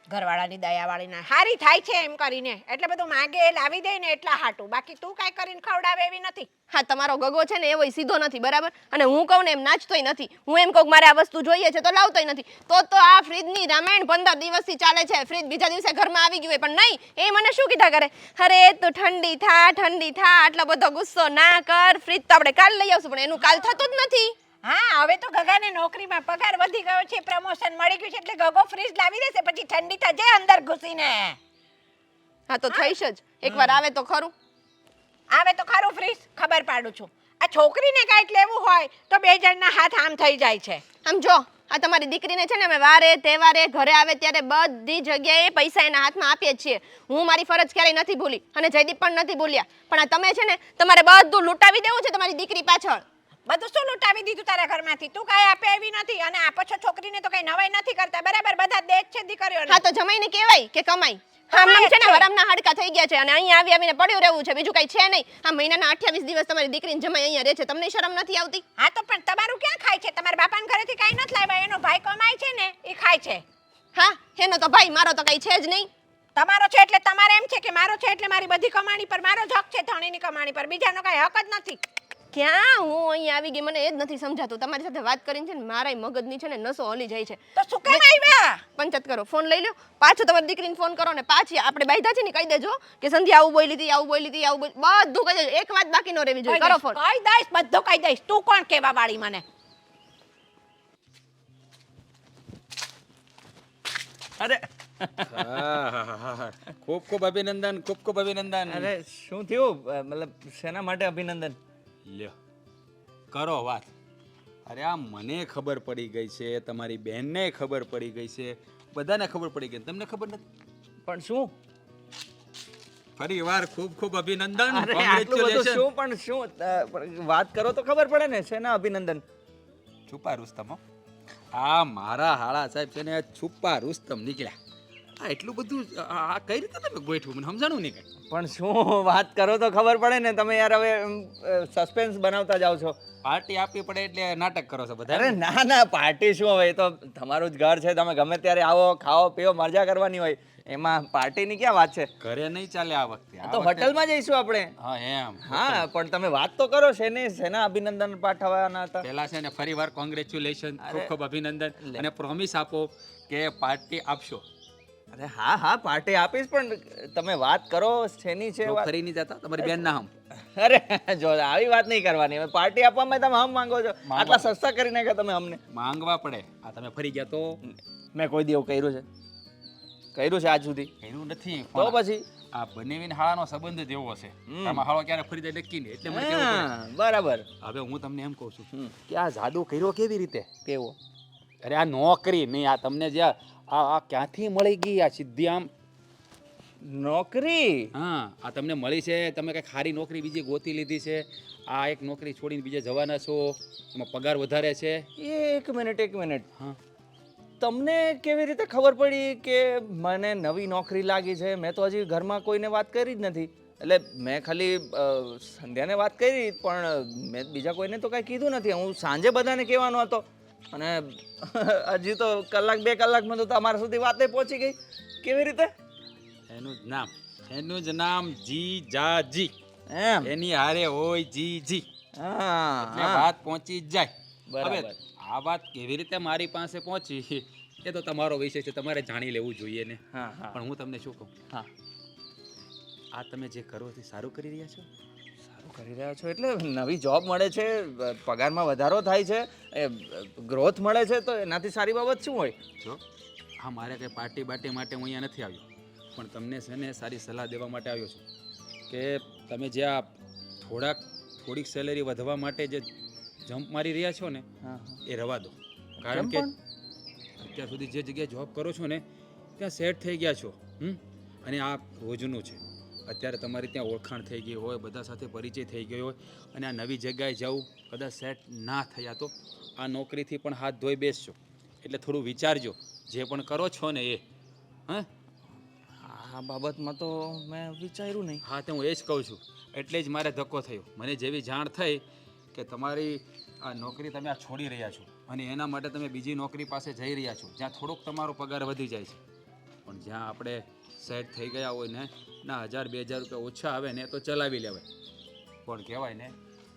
ઘરવાળાની દયાવાળી ના હારી થાય છે એમ કરીને એટલે બધું માગે એ લાવી દે ને એટલા હાટું બાકી તું કાંઈ કરીને ખવડાવે એવી નથી. હા તમારો ગગો છે ને એવો સીધો નથી બરાબર અને હું કહું ને એમ નાચતોય નથી. હું એમ કહું કે મારે આ વસ્તુ જોઈએ છે તો લાવતોય નથી. તો આ ફ્રીજની રામાયણ 15 દિવસથી ચાલે છે. ફ્રીજ બીજા દિવસે ઘરમાં આવી ગયું હોય પણ નહીં એ મને શું કીધા કરે અરે તું ઠંડી થા આટલો બધો ગુસ્સો ના કર ફ્રીજ તો આપણે કાલ લઈ આવશું પણ એનું કાલ થતું જ નથી. હા હવે તો ગગાને નોકરીમાં પગાર વધી ગયો છે પ્રમોશન મળી ગયું છે એટલે ગગો ફ્રીજ લાવી દેશે પછી ઠંડી થજે અંદર ઘૂસીને હા તો થઈશ જ એકવાર આવે તો ખરું. આવે તો ખરું ફ્રીજ ખબર પાડું છું આ છોકરીને કાંઈક લેવું હોય તો બે જણના હાથ આમ થઈ જાય છે. આમ જો આ તમારી દીકરીને છે ને અમે વારે તહેવારે ઘરે આવે ત્યારે બધી જગ્યાએ પૈસા એના હાથમાં આપીએ જ છીએ. હું મારી ફરજ ક્યારેય નથી ભૂલી અને જયદીપ પણ નથી ભૂલ્યા પણ આ તમે છે ને તમારે બધું લૂંટાવી દેવું છે તમારી દીકરી પાછળ. બધું શું લૂંટાવી દીધું તારા ઘરમાંથી તું કાંઈ આપે એવી નથી અને આપો છો છોકરીને તો કઈ નવાઈ નથી કરતા બરાબર બધા દે જ છે દીકરીઓને. હા તો જમાઈને કહેવાય કે કમાઈ. આમ નામ છે ને હરામના હાડકા થઈ ગયા છે અને અહીંયા આવીને પડ્યું રહેવું છે બીજું કઈ છે નહીં. આ મહિનાના 28 દિવસ તમારી દીકરીને જમાઈ અહીંયા રહે છે તમને શરમ નથી આવતી? હા તો પણ તમારું ક્યાં ખાય છે તમારા બાપાના ઘરેથી કાંઈ નથી લાવ્યા એનો ભાઈ કમાય છે ને એ ખાય છે. હા એનો તો ભાઈ મારો તો કઈ છે જ નહીં. તમારો છે એટલે તમારે એમ છે કે મારો છે એટલે મારી બધી કમાણી પર મારો જ હક છે ધણીની કમાણી પર બીજાનો કાંઈ હક જ નથી. ક્યાં હું અહીંયા આવી ગઈ મને એ જ નથી સમજાતું. તમારી સાથે વાત કરીને છે ને મારાય મગજની છે ને નસો હલી જાય છે. તો શું કેમ આવ્યા? પંચાયત કરો ફોન લઈ લો પાછો તમારી દીકરીને ફોન કરો ને પાછી આપણે બાયધા છે ને કહી દેજો કે સંધ્યા આવું બોલી હતી બધું કહી દેજો. એક વાત બાકી ન રહેવી જોઈએ. કરો ફોન. કહી દઈશ બધું કહી દઈશ તું કોણ કેવા વાળી મને. અરે ખૂબ ખૂબ અભિનંદન. અરે શું થયું મતલબ શેના માટે અભિનંદન? લ્યો કરો વાત. અરે આ મને ખબર પડી ગઈ છે તમારી બહેનને ખબર પડી ગઈ છે બધાને ખબર પડી ગઈ તમને ખબર નથી. પણ શું? ફરી વાર ખૂબ ખૂબ અભિનંદન. અરે આટલું બધું Congratulations. શું પણ શું વાત કરો તો ખબર પડે ને શેના અભિનંદન? છુપા રુસ્તમ હો. આ મારા હાળા સાહેબ છે ને છુપા રુસ્તમ નીકળ્યા. આ એટલું બધું આ કઈ રીતે તમે ગોઠવું મને સમજાણું નહીં કઈ. પણ શું વાત કરો તો ખબર પડે ને તમે યાર હવે સસ્પેન્સ બનાવતા જાવ છો. પાર્ટી આપવી પડે એટલે નાટક કરો છો બધા. અરે ના પાર્ટી શું હવે એ તો તમારું જ ઘર છે તમે ગમે ત્યારે આવો ખાઓ પીઓ મજા કરવાની હોય એમાં પાર્ટીની ક્યાં વાત છે? ઘરે નહીં ચાલે આ વખતે. તો હોટલમાં જઈશું આપણે. હા એમ. હા પણ તમે વાત તો કરો શેના અભિનંદન પાઠવવાના હતા? પહેલા છે ને ફરી વાર કોંગ્રેચ્યુલેશન ખૂબ ખૂબ અભિનંદન અને પ્રોમિસ આપો કે પાર્ટી આપશો. અરે હા પાર્ટી આપીશ પણ તમે વાત કરો શેની છે વાત? ફરી નહીં જતા તમારી બેન ના હમ. અરે જો આવી વાત નહીં કરવાની હવે પાર્ટી આપવામાં તમે હમ માંગો છો આટલા સસ્તા કરી નાખ્યા તમે અમને. માંગવા પડે. આ તમે ફરી ગયા તો મેં કોઈ દી એવું કર્યું છે આજ સુધી? કર્યું નથી. તો પછી આ બનેવીને હાળાનો સંબંધ જ એવો હશે. આમાં હાળો ક્યારે ફરી જાય નક્કી નહીં એટલે મને કેવું પડે. હા, બરાબર. હવે હું તમને એમ કહું છું કે આ જાદુ કર્યો કેવી રીતે? કેવો? અરે આ નોકરી નહીં આ તમને જે આ ક્યાંથી મળી ગઈ આ સિદ્ધિ આમ? નોકરી? હા આ તમને મળી છે તમે કંઈક સારી નોકરી બીજી ગોતી લીધી છે. આ એક નોકરી છોડીને બીજે જવાના છો એમાં પગાર વધારે છે. એક મિનિટ હા તમને કેવી રીતે ખબર પડી કે મને નવી નોકરી લાગી છે? મેં તો હજી ઘરમાં કોઈને વાત કરી જ નથી. એટલે મેં ખાલી સંધ્યાને વાત કરી પણ મેં બીજા કોઈને તો કાંઈ કીધું નથી. હું સાંજે બધાને કહેવાનો હતો અને હજી તો કલાક 2 કલાકમાં તો તમારા સુધી વાતે પહોંચી ગઈ. કેવી રીતે? એનું જ નામ જીજાજી. એમ? એની હારે હોય જીજી એટલે હા વાત પહોંચી જ જાય. બરાબર. હવે આ વાત કેવી રીતે મારી પાસે પહોંચી એ તો તમારો વિષય છે તમારે જાણી લેવું જોઈએ ને. હા પણ હું તમને શું કહું હા આ તમે જે કરો તે સારું કરી રહ્યા છો. સારું કરી રહ્યા છો એટલે નવી જોબ મળે છે પગારમાં વધારો થાય છે ગ્રોથ મળે છે તો એનાથી સારી બાબત શું હોય? જો હા મારે કંઈ પાર્ટી બાર્ટી માટે હું અહીંયા નથી આવ્યો પણ તમને છે ને સારી સલાહ દેવા માટે આવ્યો છું કે તમે જે આ થોડીક સેલેરી વધવા માટે જે જમ્પ મારી રહ્યા છો ને એ રવા દો. કારણ કે અત્યાર સુધી જે જગ્યાએ જોબ કરો છો ને ત્યાં સેટ થઈ ગયા છો અને આ રોજનું છે. અત્યારે તમારી ત્યાં ઓળખાણ થઈ ગઈ હોય, બધા સાથે પરિચય થઈ ગયો હોય અને આ નવી જગ્યાએ જવું કદાચ સેટ ના થયા તો આ નોકરીથી પણ હાથ ધોઈ બેસશો. એટલે થોડું વિચારજો જે પણ કરો છો ને એ. હા આ બાબતમાં તો મેં વિચાર્યું નહીં. હા તો હું એ જ કહું છું. એટલે જ મારે ધક્કો થયો. મને જેવી જાણ થઈ કે તમારી આ નોકરી તમે આ છોડી રહ્યા છો અને એના માટે તમે બીજી નોકરી પાસે જઈ રહ્યા છો જ્યાં થોડોક તમારો પગાર વધી જાય છે, પણ જ્યાં આપણે સેટ થઈ ગયા હોય ને ના 1000-2000 રૂપિયા ઓછા આવે ને તો ચલાવી લેવાય. પણ કહેવાય ને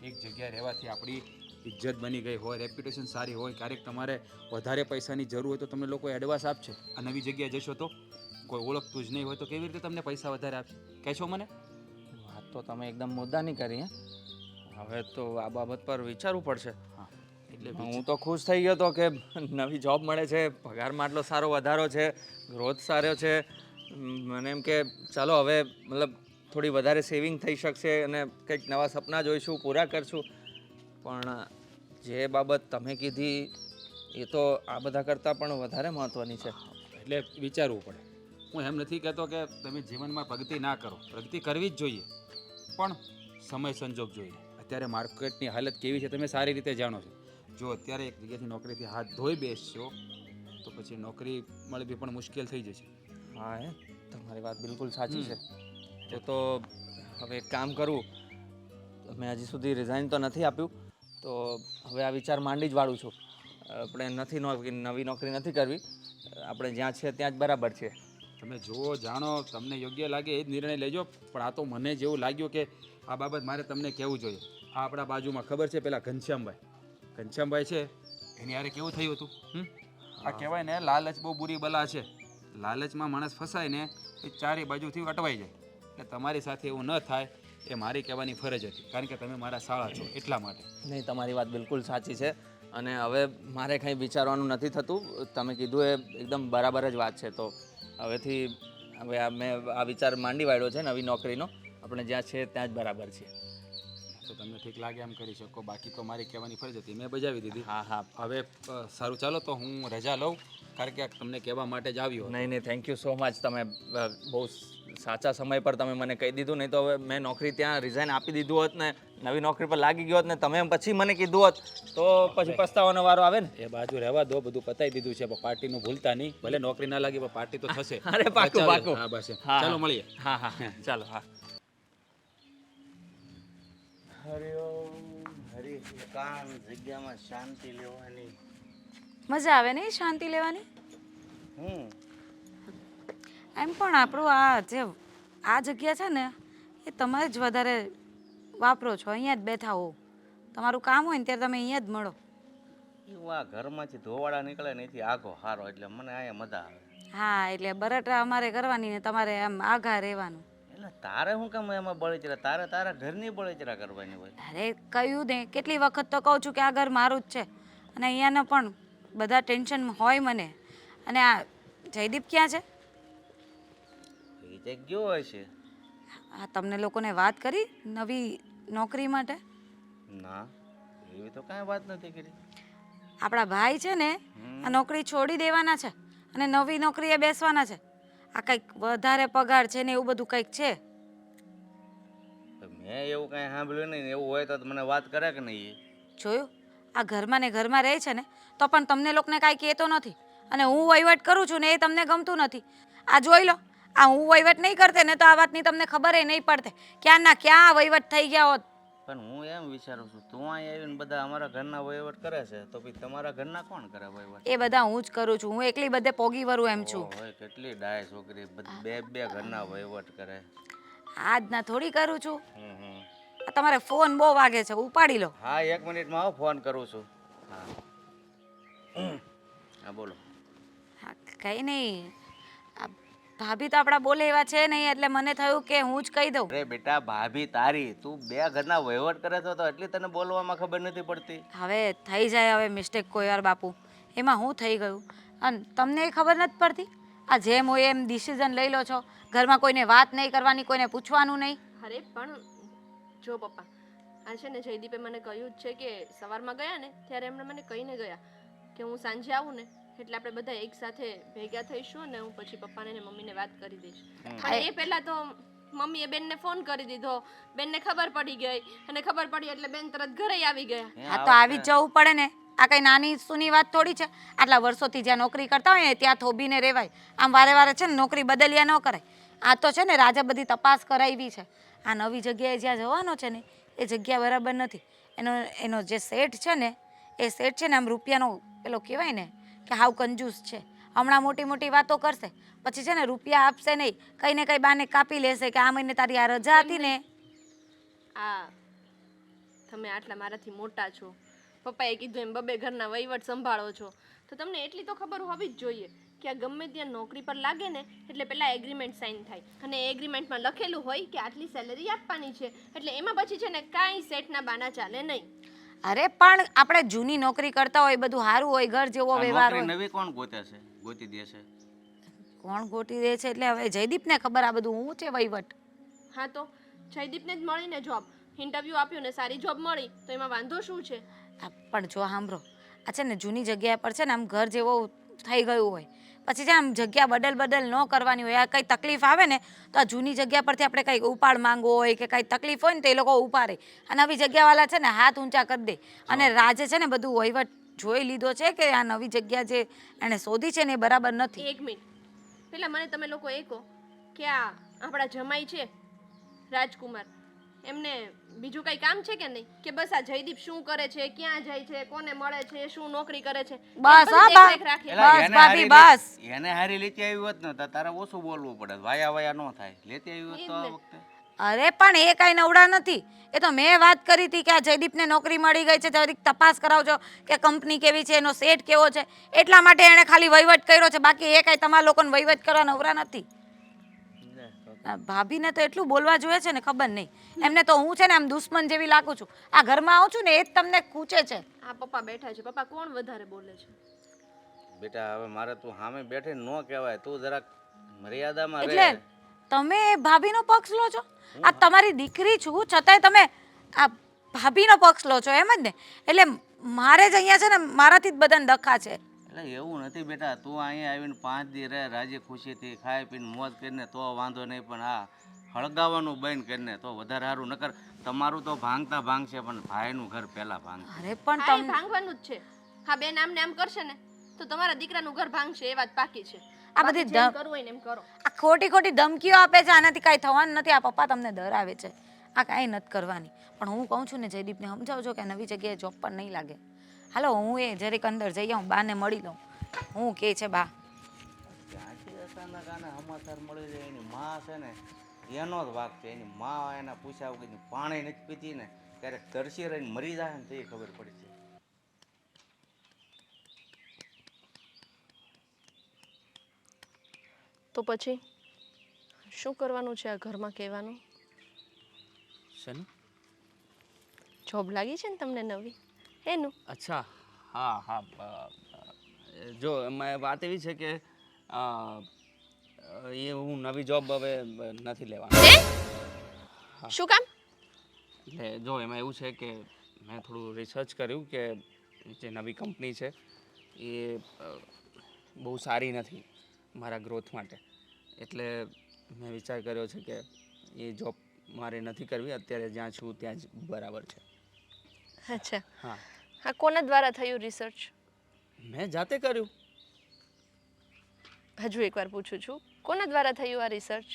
એક જગ્યાએ રહેવાથી આપણી ઇજ્જત બની ગઈ હોય, રેપ્યુટેશન સારી હોય, ક્યારેક તમારે વધારે પૈસાની જરૂર હોય તો તમને લોકો એડવાન્સ આપશે. આ નવી જગ્યાએ જશો તો કોઈ ઓળખતું જ નહીં હોય તો કેવી રીતે તમને પૈસા વધારે આપશે? કહેશો મને? વાત તો તમે એકદમ મુદ્દાની કરી. હવે તો આ બાબત પર વિચારવું પડશે. હા એટલે હું તો ખુશ થઈ ગયો હતો કે નવી જોબ મળે છે, પગારમાં આટલો સારો વધારો છે, ગ્રોથ સારો છે. મને એમ કે ચાલો હવે મતલબ થોડી વધારે સેવિંગ થઈ શકશે અને કંઈક નવા સપના જોઈશું, પૂરા કરશું. પણ જે બાબત તમે કીધી એ તો આ બધા કરતાં પણ વધારે મહત્ત્વની છે. એટલે વિચારવું પડે. હું એમ નથી કહેતો કે તમે જીવનમાં પ્રગતિ ના કરો, પ્રગતિ કરવી જ જોઈએ, પણ સમય સંજોગ જોઈએ. અત્યારે માર્કેટની હાલત કેવી છે તમે સારી રીતે જાણો છો. જો અત્યારે એક જગ્યાથી નોકરીથી હાથ ધોઈ બેસશો તો પછી નોકરી મળવી પણ મુશ્કેલ થઈ જશે. હા તમારી વાત બિલકુલ સાચી છે. તો હવે એક કામ કરું, મેં હજી સુધી રિઝાઇન તો નથી આપ્યું, તો હવે આ વિચાર માંડી જ વાળું છું. આપણે નવી નોકરી નથી કરવી, આપણે જ્યાં છે ત્યાં જ બરાબર છે. તમે જુઓ, જાણો, તમને યોગ્ય લાગે એ જ નિર્ણય લેજો. પણ આ તો મને જેવું લાગ્યું કે આ બાબત મારે તમને કહેવું જોઈએ. આ આપણા બાજુમાં ખબર છે પેલા ઘનશ્યામભાઈ છે, એની યારે કેવું થયું હતું? આ કહેવાય ને લાલચ બહુ બુરી બલા છે. લાલચમાં માણસ ફસાય ને એ ચારે બાજુથી અટવાઈ જાય. એટલે તમારી સાથે એવું ન થાય એ મારી કહેવાની ફરજ હતી, કારણ કે તમે મારા શાળા છો એટલા માટે. નહીં, તમારી વાત બિલકુલ સાચી છે અને હવે મારે કંઈ વિચારવાનું નથી થતું. તમે કીધું એ એકદમ બરાબર જ વાત છે. તો હવેથી મેં આ વિચાર માંડી વાળ્યો છે નવી નોકરીનો. આપણે જ્યાં છે ત્યાં જ બરાબર છે. તો તમને ઠીક લાગે એમ કરી શકો, બાકી તો મારી કહેવાની ફરજ હતી, મેં બજાવી દીધી. હા. હવે સારું, ચાલો તો હું રજા લઉં, કારણ કે તમને કહેવા માટે જ આવ્યો. નહીં, થેન્ક યુ સો મચ. તમે બહુ સાચા સમય પર તમે મને કહી દીધું. નહીં તો હવે મેં નોકરી ત્યાં રિઝાઇન આપી દીધું હોત ને નવી નોકરી પર લાગી ગયો હોત ને તમે પછી મને કીધું હોત તો પછી પસ્તાવાનો વારો આવે ને. એ બાજુ રહેવા દો, બધું પતાવી દીધું છે. પણ પાર્ટીનું ભૂલતા નહીં. ભલે નોકરી ના લાગી પણ પાર્ટી તો થશે. અરે પાકું. હા બસ, હા. ચાલો મળીએ. હા ચાલો. હા. હરી કામ જગ્યામાં શાંતિ લેવાની. મજા આવે નહીં શાંતિ લેવાની? એમ પણ આપણું આ જગ્યા છે ને એ તમે જ વધારે વાપરો છો. અહીંયા જ બેઠા હો, તમારું કામ હોય ને ત્યારે તમે અહીંયા જ મળો. એવું આ ઘરમાંથી ધોવાડા નીકળે ને એથી આગો હારો, એટલે મને અહીંયા મજા આવે. હા, એટલે બરટા અમારે કરવાની ને તમારે આમ આઘા રહેવાનું. એટલે તારે શું કામ એમાં બળેચરા? તારા ઘરની બળેચરા કરવાની હોય. અરે કહ્યું ને કેટલી વખત તો કહું છું કે આ ઘર મારું જ છે અને અહીંયાનો પણ બધા ટેન્શન હોય મને. અને આ જયદીપ ક્યાં છે? એ જે ગયો હોય છે. આ તમને લોકોને વાત કરી નવી નોકરી માટે? ના, એવી તો કાંઈ વાત નથી કરી. આપણા ભાઈ છે ને આ નોકરી છોડી દેવાના છે અને નવી નોકરીએ બેસવાના છે. આ કંઈક વધારે પગાર છે ને એવું બધું કંઈક છે. મેં એવું કાંઈ સાંભળ્યું નહીં. એવું હોય તો મને વાત કરે કે નહીં? જોયું, આ ઘરમાં ને ઘરમાં રહે છે ને તો પણ તમને લોકોને કાંઈ કહેતો નથી અને હું વહીવટ કરું છું ને એ તમને ગમતું નથી. આ જોઈ લો, આ હું વહીવટ નહીં કરતે ને તો આ વાતની તમને ખબર નહીં પડતે. ક્યાંના ક્યાં વહીવટ થઈ ગયા હોત. પણ હું એમ વિચારું છું, તું અહીં આવીને બધા અમારા ઘરના વહીવટ કરે છે તો પછી તમારા ઘરના કોણ કરે વહીવટ? એ બધા હું જ કરું છું. હું એકલી બધે પોગી વરું એમ છું. ઓય કેટલી ડાય છોકરી, બે ઘરના વહીવટ કરે. આજના થોડી કરું છું. હમ. આ તમારે ફોન બહુ વાગે છે, ઉપાડી લો. હા, 1 મિનિટમાં હું ફોન કરું છું. હા બોલો. હા, કંઈ નહીં. આ ભાભી તો આપણા બોલે એવા છે નહીં એટલે મને થયું કે હું જ કહી દઉં. અરે બેટા, ભાભી તારી, તું 2 ઘરના વહીવટ કરે છે તો એટલી તને બોલવામાં ખબર નથી પડતી? હવે થઈ જાય હવે મિસ્ટેક કોઈ વાર બાપુ, એમાં હું થઈ ગયું અને તમને એ ખબર નથી પડતી? આ જેમ હોય એમ ડિસિઝન લઈ લો છો. ઘરમાં કોઈને વાત નહીં કરવાની, કોઈને પૂછવાનું નહીં. અરે પણ જો પપ્પા, આ છે ને જયદીપે મને કહ્યું જ છે કે સવારમાં ગયા ને ત્યારે એમણે મને કહીને ગયા કે હું સાંજે આવું ને એટલે આપણે બધા એક સાથે ભેગા થઈશું અને હું પછી પપ્પાને ને મમ્મીને વાત કરી દઈશ. અને એ પહેલા તો મમ્મીએ બેનને ફોન કરી દીધો, બેનને ખબર પડી ગઈ અને ખબર પડી એટલે બેન તરત ઘરે આવી ગયા. હા તો આવી જ જવું પડે ને. આ કઈ નાની સૂની વાત થોડી છે. આટલા વર્ષોથી જ્યાં નોકરી કરતા હોય ને ત્યાં થોભીને રહેવાય. આમ વારે વારે છે ને નોકરી બદલ્યા ન કરાય. આ તો છે ને રાજે બધી તપાસ કરાવી છે. આ નવી જગ્યાએ જ્યાં જવાનો છે ને એ જગ્યા બરાબર નથી. એનો જે સેટ છે ને એ સેટ છે ને આમ રૂપિયાનો પેલો કહેવાય ને કે હાવ કંજૂસ છે. હમણાં મોટી મોટી વાતો કરશે, પછી છે ને રૂપિયા આપશે નહીં, કંઈ ને કંઈ બાને કાપી લેશે કે આ મહિને તારી આ રજા હતી ને. આ તમે આટલા મારાથી મોટા છો, પપ્પાએ કીધું એમ બબે ઘરના વહીવટ સંભાળો છો, તો તમને એટલી તો ખબર હોવી જ જોઈએ કે આ ગમે ત્યાં નોકરી પર લાગે ને એટલે પહેલાં એગ્રીમેન્ટ સાઇન થાય અને એ એગ્રીમેન્ટમાં લખેલું હોય કે આટલી સેલરી આપવાની છે, એટલે એમાં પછી છે ને કાંઈ સેટના બાના ચાલે નહીં. અરે પણ આપણે જૂની નોકરી કરતા હોય, બધું સારું હોય, ઘર જેવો વ્યવહાર નોકરી હોય. નવી કોણ ગોતે છે, ગોતી દે છે? કોણ ગોતી દે છે એટલે હવે જયદીપને ખબર આ બધું હું છે વહીવટ. હા તો જયદીપને જ મળીને જોબ, ઇન્ટરવ્યૂ આપ્યું ને સારી જોબ મળી તો એમાં વાંધો શું છે? પણ જો સાંભળો, આ છે ને જૂની જગ્યા પર છે ને આમ ઘર જેવો થઈ ગયું હોય, પછી છે આમ જગ્યા બદલ ન કરવાની હોય. આ કંઈ તકલીફ આવે ને તો આ જૂની જગ્યા પરથી આપણે કંઈ ઉપાડ માંગવો હોય કે કંઈ તકલીફ હોય ને તો એ લોકો ઉપાડે. આ નવી જગ્યાવાળા છે ને હાથ ઊંચા કરી દે. અને રાજે છે ને બધું વહીવટ જોઈ લીધો છે કે આ નવી જગ્યા જે એણે શોધી છે ને એ બરાબર નથી. એક મિનિટ પેલા મને તમે લોકો એ કહો કે આ આપણા જમાઈ છે રાજકુમાર, એમને બીજું કઈ કામ છે કે નહીં, કે બસ આ જયદીપ શું કરે છે, ક્યાં જાય છે, કોને મળે છે, શું નોકરી કરે છે, બસ હા દેખરેખ રાખે. એલા, બસ એને ભાભી હારી બસ. એને હારી લેતી આવી હોત ને તો તારે ઓછું બોલવું પડે, વાયા વાયા ન થાય. લેતી આવી હોત તો આ વખતે અરે પણ એ કાંઈ નવડા નથી. એ તો મેં વાત કરી હતી કે આ જયદીપને નોકરી મળી ગઈ છે, જરીક તપાસ કરાવજો કે કંપની કેવી છે, એનો સેટ કેવો છે, એટલા માટે એણે ખાલી વહીવટ કર્યો છે. બાકી એ કાંઈ તમારા લોકોને વહીવટ કરવા નવરા નથી. આ ભાભીને તો એટલું બોલવા જોઈએ છે ને ખબર નહીં. એમને તો હું છે ને આમ દુશ્મન જેવી લાગુ છું. આ ઘરમાં આવું છું ને એ જ તમને ખૂચે છે. આ પપ્પા બેઠા છે, પપ્પા કોણ વધારે બોલે છે? બેટા હવે મારે તું સામે બેઠે ન કહેવાય, તું જરાક મર્યાદામાં એટલે રહે. તમે ભાભીનો પક્ષ લો છો? આ તમારી દીકરી છું છતાંય તમે આ ભાભીનો પક્ષ લો છો, એમ જ ને? એટલે મારે જ અહીંયા છે ને મારાથી જ બધાને ડખા છે. એટલે એવું નથી બેટા, તું અહીંયા આવીને 5 દી રહે રાજી ખુશીથી ખાઈ પીને મોજ કરીને તો વાંધો નહીં, પણ આ હળગાવાનું બંધ કરીને તો વધારે સારું. નકર તમારું તો ભાંગતા ભાંગશે પણ ભાઈનું ઘર પહેલા ભાંગશે. અરે પણ હા, એ ભાંગવાનું જ છે. હા, બેન આમ ને આમ કરશે ને તો તમારા દીકરાનું ઘર ભાંગશે, એ વાત પાકી છે. આ બધી બાકી જેમ કરવું હોય ને એમ કરો. આ ખોટી ખોટી ધમકીઓ આપે છે, આનાથી કાંઈ થવાનું નથી. આ પપ્પા તમને ડરાવે છે, આ કાંઈ નથી કરવાની. પણ હું કહું છું ને જયદીપને સમજાવજો કે નવી જગ્યાએ જોબ પર નહીં લાગે. હાલો હું એ જરીક અંદર જઈ આવું, બાને મળી લઉં હું કે છે બા. ત્યાંથી અચાનક આને સમાચાર મળી જાય એની માં છે ને એનો જ વાક છે. એની માં એના પૂછ્યા વગર પાણી નથી પીતી ને ક્યારેક તરસી રહીને મરી જાય ને તો એ ખબર પડી છે. તો પછી શું કરવાનું છે આ ઘરમાં? કહેવાનું શેનું? જોબ લાગી છે ને તમને નવી, એનું? અચ્છા, હા હા. જો એમાં વાત એવી છે કે એ હું નવી જોબ હવે નથી લેવાની. શું કામ? એટલે જો એમાં એવું છે કે મેં થોડું રિસર્ચ કર્યું કે જે નવી કંપની છે એ બહુ સારી નથી મારા ગ્રોથ માટે. એટલે મેં વિચાર કર્યો છે કે એ જોબ મારે નથી કરવી. અત્યારે જ્યાં છું ત્યાં જ બરાબર છે. અચ્છા, હા, હા. કોના દ્વારા થયું રિસર્ચ? મેં જાતે કર્યું. હજુ એકવાર પૂછું છું, કોના દ્વારા થયું આ રિસર્ચ?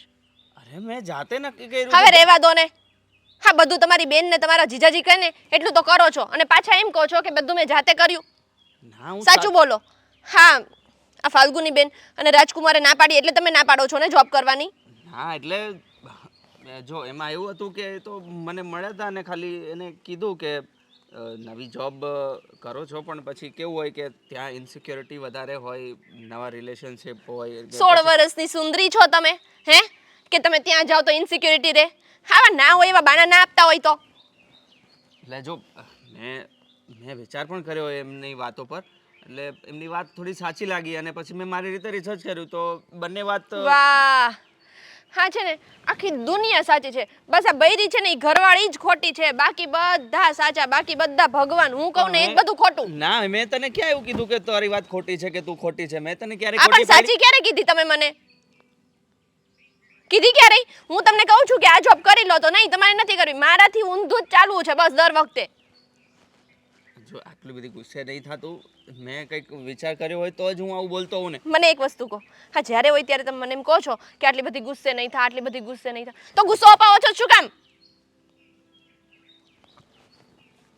અરે મેં જાતે નક્કી કર્યું. હવે રહેવા દો ને. હા, બધું તમારી બેન ને તમારા જીજાજી કહે ને એટલું તો કરો છો અને પાછા એમ કહો છો કે બધું મેં જાતે કર્યું. ના, હું સાચું બોલો. હા, આ ફાલ્ગુની બેન અને રાજકુમારે ના પાડી એટલે તમે ના પાડો છો ને જોબ કરવાની? હા, એટલે જો એમાં એવું હતું કે એ તો મને મળ્યા હતા અને ખાલી એને કીધું કે નવી જોબ કરો છો પણ પછી કેવું હોય કે ત્યાં ઇન્સિક્યોરિટી વધારે હોય, નવા રિલેશનશિપ હોય. 16 વર્ષની સુંદરી છો તમે, હે? કે તમે ત્યાં જાઓ તો ઇન્સિક્યોરિટી રહે? હા, ના હોય એવા બાના ના આપતા હોય તો. એટલે જો મેં વિચાર પણ કર્યો એમની વાતો પર, એટલે એમની વાત થોડી સાચી લાગી અને પછી મેં મારી રીતે રિસર્ચ કર્યું તો બંને વાત. વાહ, હા છે ને આખી દુનિયા સાચી છે, બસ આ બૈરી છે ને એ ઘરવાળી જ ખોટી છે, બાકી બધા સાચા, બાકી બધા ભગવાન. હું કહું ને એ જ બધું ખોટું. ના, મેં તને ક્યાં એવું કીધું કે તારી વાત ખોટી છે કે તું ખોટી છે? મેં તને ક્યારે આ ખોટી પણ સાચી ક્યારે કીધી તમે મને? કીધી ક્યારે? હું તમને કહું છું કે આ જોબ કરી લો તો નહીં, તમારે નથી કરવી. મારાથી ઊંધું જ ચાલવું છે બસ દર વખતે. જો આટલી બધી ગુસ્સે નહીં થાતું, મેં કંઈક વિચાર કર્યો હોય તો જ હું આવું બોલતો હોઉં ને. મને એક વસ્તુ કહો, હા જ્યારે હોય ત્યારે તમે મને એમ કહો છો કે આટલી બધી ગુસ્સે નહીં થા, આટલી બધી ગુસ્સે નહીં થા, તો ગુસ્સો અપાવો છો શું કામ?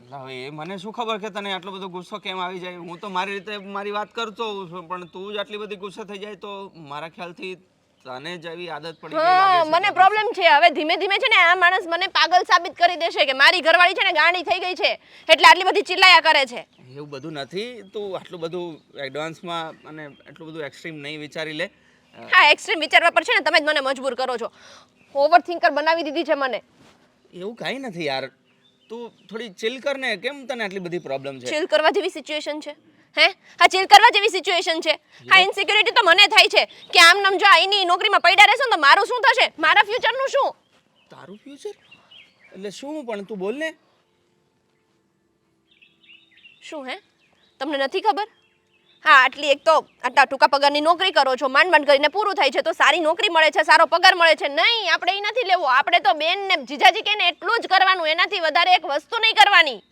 એટલે હવે એ મને શું ખબર કે તને આટલો બધો ગુસ્સો કેમ આવી જાય? હું તો મારી રીતે મારી વાત કરતો હોઉં છું, પણ તું જ આટલી બધી ગુસ્સે થઈ જાય તો મારા ખ્યાલથી તને જ એવી આદત પડી ગઈ હા, લાગે છે. મને પ્રોબ્લેમ છે. હવે ધીમે ધીમે છે ને આ માણસ મને પાગલ સાબિત કરી દેશે કે મારી ઘરવાળી છે ને ગાંડી થઈ ગઈ છે એટલે આટલી બધી ચિલ્લાયા કરે છે. એવું બધું નથી. તું આટલું બધું એડવાન્સમાં અને એટલું બધું એક્સ્ટ્રીમ નહીં વિચારી લે. હા, એક્સ્ટ્રીમ વિચારવા પર છે ને તમે જ મને મજબૂર કરો છો. ઓવર થિંકર બનાવી દીધી છે મને. એવું કાંઈ નથી યાર, તું થોડી ચિલ કર ને. કેમ તને આટલી બધી પ્રોબ્લેમ છે? ચીલ કરવા જેવી સિચ્યુએશન છે? હે, હા ચીલ કરવા જેવી સિચ્યુએશન છે? હા, ઇન્સિક્યુરિટી તો મને થાય છે કે આમ નામ જો આઈની નોકરીમાં પડ્યા રહેશે ને તો મારું શું થશે? મારા ફ્યુચરનું શું? તારું ફ્યુચર એટલે શું? પણ તું બોલ ને. શું હે? તમને નથી ખબર? હા, આટલી એક તો આટલા ટૂંકા પગારની નોકરી કરો છો, માંડ માંડ કરીને પૂરું થાય છે તો સારી નોકરી મળે છે, સારો પગાર મળે છે. નહીં, આપણે એ નથી લેવો. આપણે તો બેન ને જીજાજી કે ને એટલું જ કરવાનું, એનાથી વધારે એક વસ્તુ નહીં કરવાની.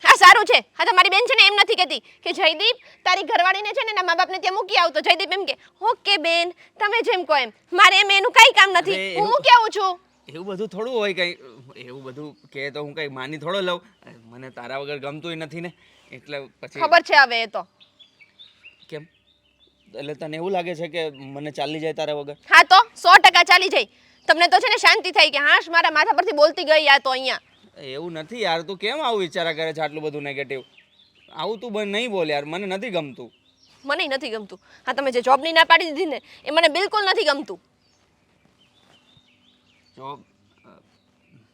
હા, સારું છે. હા, તમારી બેન છે ને એમ નથી કહેતી કે જયદીપ તારી ઘરવાળીને છે ને એના મા બાપને ત્યાં મૂકી આવતો. જયદીપ એમ કે ઓકે બેન તમે જેમ કહો એમ. મારે એમ એનું કાંઈ કામ નથી. અરે, હું મૂકી આવું છું. એવું બધું થોડું હોય કંઈ. એવું બધું કહે તો હું કંઈ માની થોડો લઉં. મને તારા વગર ગમતુંય નથી ને, એટલે પછી ખબર છે હવે એ તો. કેમ? એટલે તને એવું લાગે છે કે મને ચાલી જાય તારા વગર? હા તો 100% ચાલી જાય. તમને તો છે ને શાંતિ થાય કે હાશ મારા માથા પરથી બોલતી ગઈ આ તો અહીંયા. એવું નથી યાર. તું કેમ આવું વિચારા કરે છે આટલું બધું નેગેટિવ? આવું તું નહીં બોલ યાર, મને નથી ગમતું. મને નથી ગમતું. હા, તમે જે જોબની ના પાડી દીધી ને એ મને બિલકુલ નથી ગમતું. જો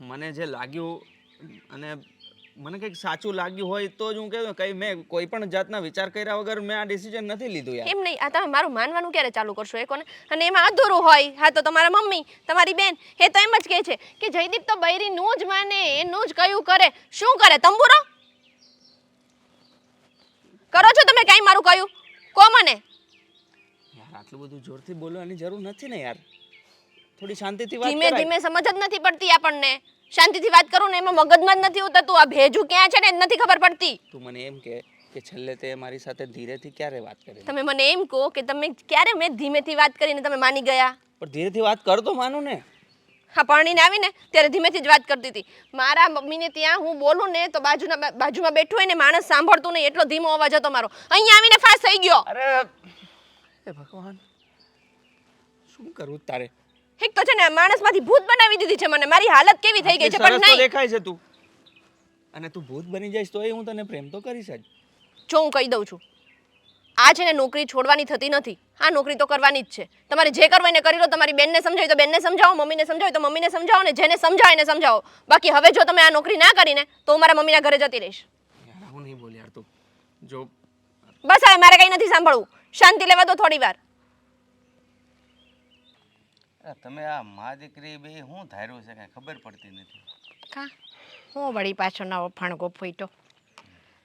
મને જે લાગ્યું અને મને કંઈક સાચું લાગ્યું હોય તો જ હું કહું. કંઈ મેં કોઈ પણ જાતના વિચાર કર્યા વગર મેં આ ડિસિઝન નથી લીધું યાર. એમ નહીં, આ તમે મારું માનવાનું ક્યારે ચાલુ કરશો એ કોને? અને એમાં અધૂરું હોય હા તો તમારા મમ્મી તમારી બેન એ તો એમ જ કહે છે કે જયદીપ તો બૈરીનું જ માને, એનું જ કયું કરે. શું કરે? તંબુરો કરો છો તમે કાંઈ મારું કયું? કો મને. યાર આટલું બધું જોરથી બોલવાની જરૂર નથી ને યાર. થોડી શાંતિથી વાત ધીમે કરાય. ધીમે સમજ જ નથી પડતી આપણને. શાંતિથી વાત કરું ને એમાં મગજમાં જ નથી ઉતરતું. આ ભેજું ક્યાં છે ને જ નથી ખબર પડતી. તું મને એમ કે છેલ્લે તે મારી સાથે ધીરેથી ક્યારે વાત કરી? તમે મને એમ કહો કે તમે ક્યારે મેં ધીમેથી વાત કરીને તમે માની ગયા? પણ ધીરેથી વાત કર તો માનું ને. હા, પરણીને આવીને ત્યારે ધીમેથી જ વાત કરતી હતી. મારા મમ્મીને ત્યાં હું બોલું ને તો બાજુમાં બેઠું હોય ને માણસ સાંભળતું નહીં એટલો ધીમો અવાજ હતો મારો. અહીંયા આવીને ફાસ થઈ ગયો. અરે એ ભગવાન, શું કરવું તારે? એક તો છે ને માણસમાંથી ભૂત બનાવી દીધી છે મને. મારી હાલત કેવી થઈ ગઈ છે પણ સરસ તો નહીં. દેખાય છે તું. અને તું ભૂત બની જઈશ તોય હું તને પ્રેમ તો કરીશ જ. જો હું કહી દઉં છું, આ છે ને નોકરી છોડવાની થતી નથી. આ નોકરી તો કરવાની જ છે. તમારે જે કરવું એને કરી લો. તમારી બેનને સમજાવી તો બેનને સમજાવો, મમ્મીને સમજાવી તો મમ્મીને સમજાવો, ને જેને સમજાવે એને સમજાવો. બાકી હવે જો તમે આ નોકરી ના કરીને તો હું મારા મમ્મીના ઘરે જતી રહીશ. યાર હું નહીં બોલ યાર તું. જો બસ હવે મારે કંઈ નથી સાંભળવું. શાંતિ લેવા દો થોડી વાર. તમે આ મા દીકરી બે શું ધાર્યું છે કાંઈ ખબર પડતી નથી. કા હું વળી પાછો નવો ફણગો ફૂટ્યો.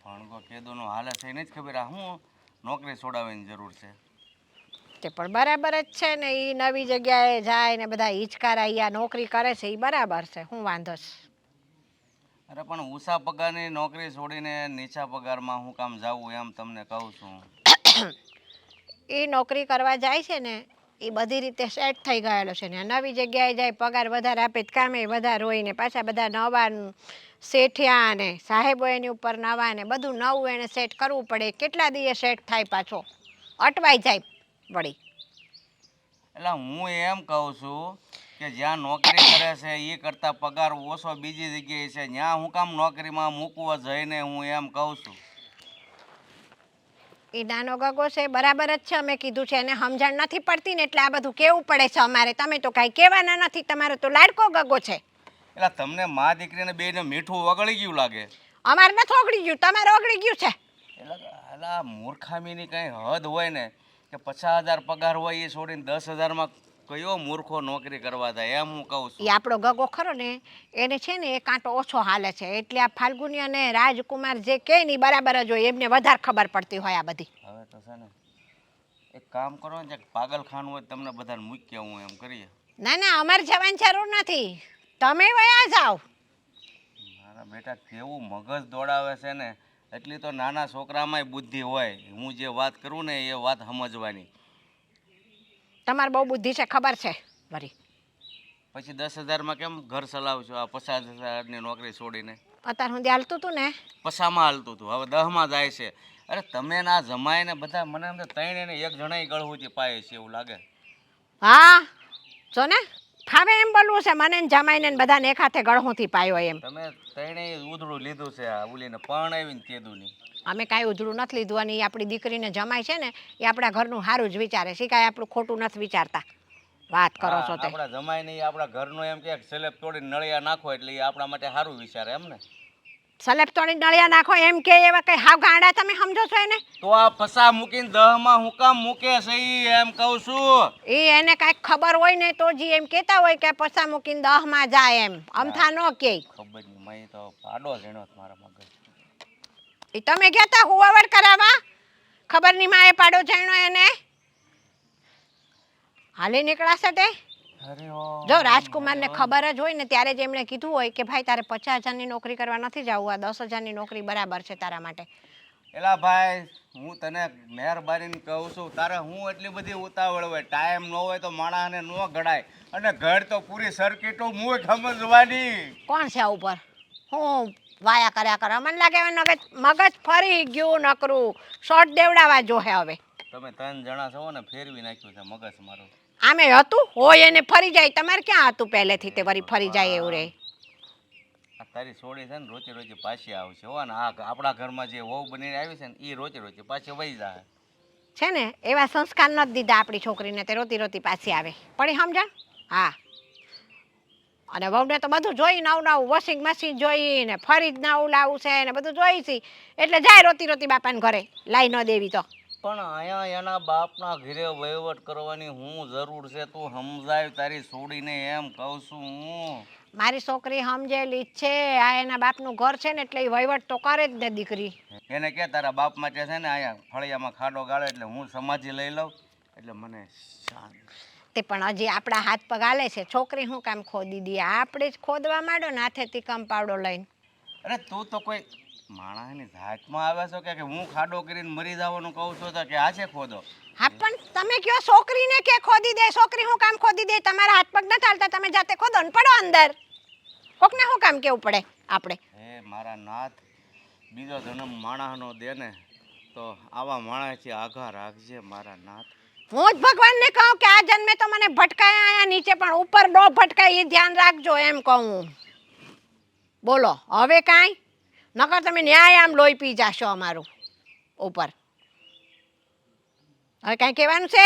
ભણગો કેદોનો હાલે છે એને જ ખબર. આ હું નોકરી છોડાવવાની જરૂર છે? તે પણ બરાબર જ છે ને. એ નવી જગ્યાએ જાય ને બધા હિચકારા અહીંયા નોકરી કરે છે એ બરાબર છે. શું વાંધો છે? અરે પણ ઊંચા પગારની નોકરી છોડીને નીચા પગારમાં હું કામ જાવું એમ તમને કહું છું. એ નોકરી કરવા જાય છે ને એ બધી રીતે સેટ થઈ ગયેલો છે ને નવી જગ્યાએ જાય પગાર વધારે આપે કામે વધારે હોય ને પાછા બધા નવા શેઠિયા ને સાહેબો એની ઉપર નવા ને બધું નવું એને સેટ કરવું પડે. કેટલા દિવસ સેટ થાય પાછો અટવાઈ જાય વળી. એટલે હું એમ કહું છું કે જ્યાં નોકરી કરે છે એ કરતાં પગાર ઓછો બીજી જગ્યાએ છે, ત્યાં હું કામ નોકરીમાં મૂકવો જઈને હું એમ કહું છું. એ નાનો ગગો છે બરાબર જ છે. અમે કીધું છે એને સમજણ નથી પડતી ને એટલે આ બધું કેવું પડે છે અમારે. તમે તો કાંઈ કહેવાના નથી. તમારો તો લાડકો ગગો છે. એટલે તમને મા દીકરીને બેને મીઠું વગળી ગયું લાગે. અમારે નથી ઓગળી ગયું, તમારે ઓગળી ગયું છે. એટલે મૂર્ખામીની કંઈ હદ હોય ને કે 50,000 પગાર હોય એ છોડીને 10,000માં કયો મૂર્ખો નોકરી કરવા જાય એમ હું કહું છું. એ આપણો ગગો ખરો ને એને છે ને એ કાંટો ઓછો હાલે છે એટલે આ ફાલ્ગુની અને રાજકુમાર જે કહે ને ઈ બરાબર જ હોય, એમને વધારે ખબર પડતી હોય આ બધી. હવે તો છે ને એક કામ કરો ને, પાગલખાનું હોય તમને બધાને મૂકી હું એમ કરીએ. ના ના, અમારે જવાની જરૂર નથી, તમે વયા જાઓ. મારા બેટા કેવું મગજ દોડાવે છે ને, એટલી તો નાના છોકરામાંય બુદ્ધિ હોય. હું જે વાત કરું ને એ વાત સમજવાની. તમારે બહુ બુદ્ધિ છે, ખબર છે વરી. પછી 10,000માં કેમ ઘર ચલાવશો આ 50,000ની નોકરી છોડીને? અત્યાર સુધી હાલતું હતું ને. પછામાં હાલતું હતું, હવે 10માં જાય છે. અરે તમે ના જમાય ને બધા મને એમ ત્રણે ને એક જણાય ગળહુથી પાય છે એવું લાગે. હા જો ને, ફાવે એમ બોલવું છે મને ને જમાઈને ને બધાને એક હાથે ગળહુંથી પાયો એમ. તમે ત્રણેય ઉધડું લીધું છે આ ઉલીને પણ આવીને તેદુની. અમે કાંઈ ઉધડું નથી લીધું, અને એ આપણી દીકરીને જમાય છે ને એ આપણા ઘરનું સારું જ વિચારે છે, કાંઈ આપણું ખોટું નથી વિચારતા. વાત કરો છો તે. આપણા જમાય નહીં, આપણા ઘરનું એમ કે સેલેબ તોડીને નળિયા નાખો એટલે એ આપણા માટે સારું વિચારે એમ ને. સલેબ તોડી નળિયા નાખો એમ કે એવા કઈ હાવ ગાંડા તમે સમજો છો એને? તો આ પસા મૂકીને 10માં હું કામ મૂકે છે ઈ એમ કહું છું. એને કાંઈક ખબર હોય ને તો જ એમ કહેતા હોય કે પસા મૂકીને 10માં જાય એમ, અમથા ન કે. ખબર નહીં, મેં તો પાડો ઝીણો મારા મગજ. એ તમે ગયા તા હુવાવડ કરાવવા? ખબર નહીં માએ પાડો જાણ્યો એને. હાલી નીકળાશે તે. જો રાજકુમારને ખબર જ હોય ને ત્યારે જ એમણે કીધું હોય કે ભાઈ તારે 50,000ની નોકરી કરવા નથી જવું, આ 10,000ની નોકરી બરાબર છે તારા માટે. એલા ભાઈ હું તને મહેરબાની કહું છું, તારે હું એટલી બધી ઉતાવળ હોય, ટાઈમ ન હોય તો માણસને ન ઘડાય. અને ઘર તો પૂરી સર્કિટો હું સમજવાની. કોણ છે આ ઉપર? હું વાયા કર્યા કરે, મને લાગે મગજ ફરી ગયું નકરું, શોર્ટ દેવડાવા જોહે હવે. તમે 3 જણા છો ને ફેરવી નાખ્યું છે મગજ મારું. આમે હતું હોય એને ફરી જાય, તમારે ક્યાં હતું પહેલેથી તે વળી ફરી જાય એવું રે? આ તારી છોડી છે ને રોજે રોજે પાછી આવશે હો, ને આ આપણા ઘરમાં જે વહુ બનીને આવી છે ને એ રોજે રોજે પાછી વહી જાય છે ને. એવા સંસ્કાર નથી દીધા આપણી છોકરીને, તે રોતી રોતી પાછી આવે પડી સમજણ. હા, અને વહુને તો બધું જોઈ, નવું નવું વોશિંગ મશીન જોઈ ને ફરી જ નવું લાવું છે ને બધું જોઈ છે એટલે જાય રોતી રોતી બાપાને ઘરે, લાઈ ન દેવી તો. પણ અહીંયા એના બાપના ઘરે વહીવટ કરવાની હું જરૂર છે? તું સમજાય તારી છોડીને એમ કહું છું હું. મારી છોકરી સમજેલી જ છે, આ એના બાપનું ઘર છે ને એટલે એ વહીવટ તો કરે જ ને દીકરી. એને કે તારા બાપ માટે છે ને અહીંયા ફળિયામાં ખાડો ગાળે એટલે હું સમાજી લઈ લઉં એટલે મને શાંત. તે પણ હજી આપણા હાથ પગ હાલે છે, છોકરી શું કામ ખોદી દઈએ? આપણે જ ખોદવા માંડો ને હાથેથી કંપાવડો લઈને. અરે તું તો કોઈ માણસની જાતમાં આવે છો કે હું ખાડો કરીને મરી જવાનું કહું છું તો કે આ છે ખોદો? હા પણ તમે કયો છોકરીને કે ખોદી દે, છોકરી શું કામ ખોદી દે? તમારા હાથ પગ નથી હાલતા, તમે જાતે ખોદો ને પડો અંદર. કોકને શું કામ કેવું પડે આપણે? હે મારા નાથ, બીજો જન્મ માણસનો દે ને તો આવા માણસથી આઘા રાખજે મારા નાથ. હું જ ભગવાનને કહું કે આ જન્મે તો મને ભટકાયા આયા નીચે, પણ ઉપર ન ભટકાય એ ધ્યાન રાખજો એમ કહું. બોલો હવે કાંઈ નકર તમે ન્યાય આમ લોહી પી જાશો અમારું ઉપર. હવે કાંઈ કહેવાનું છે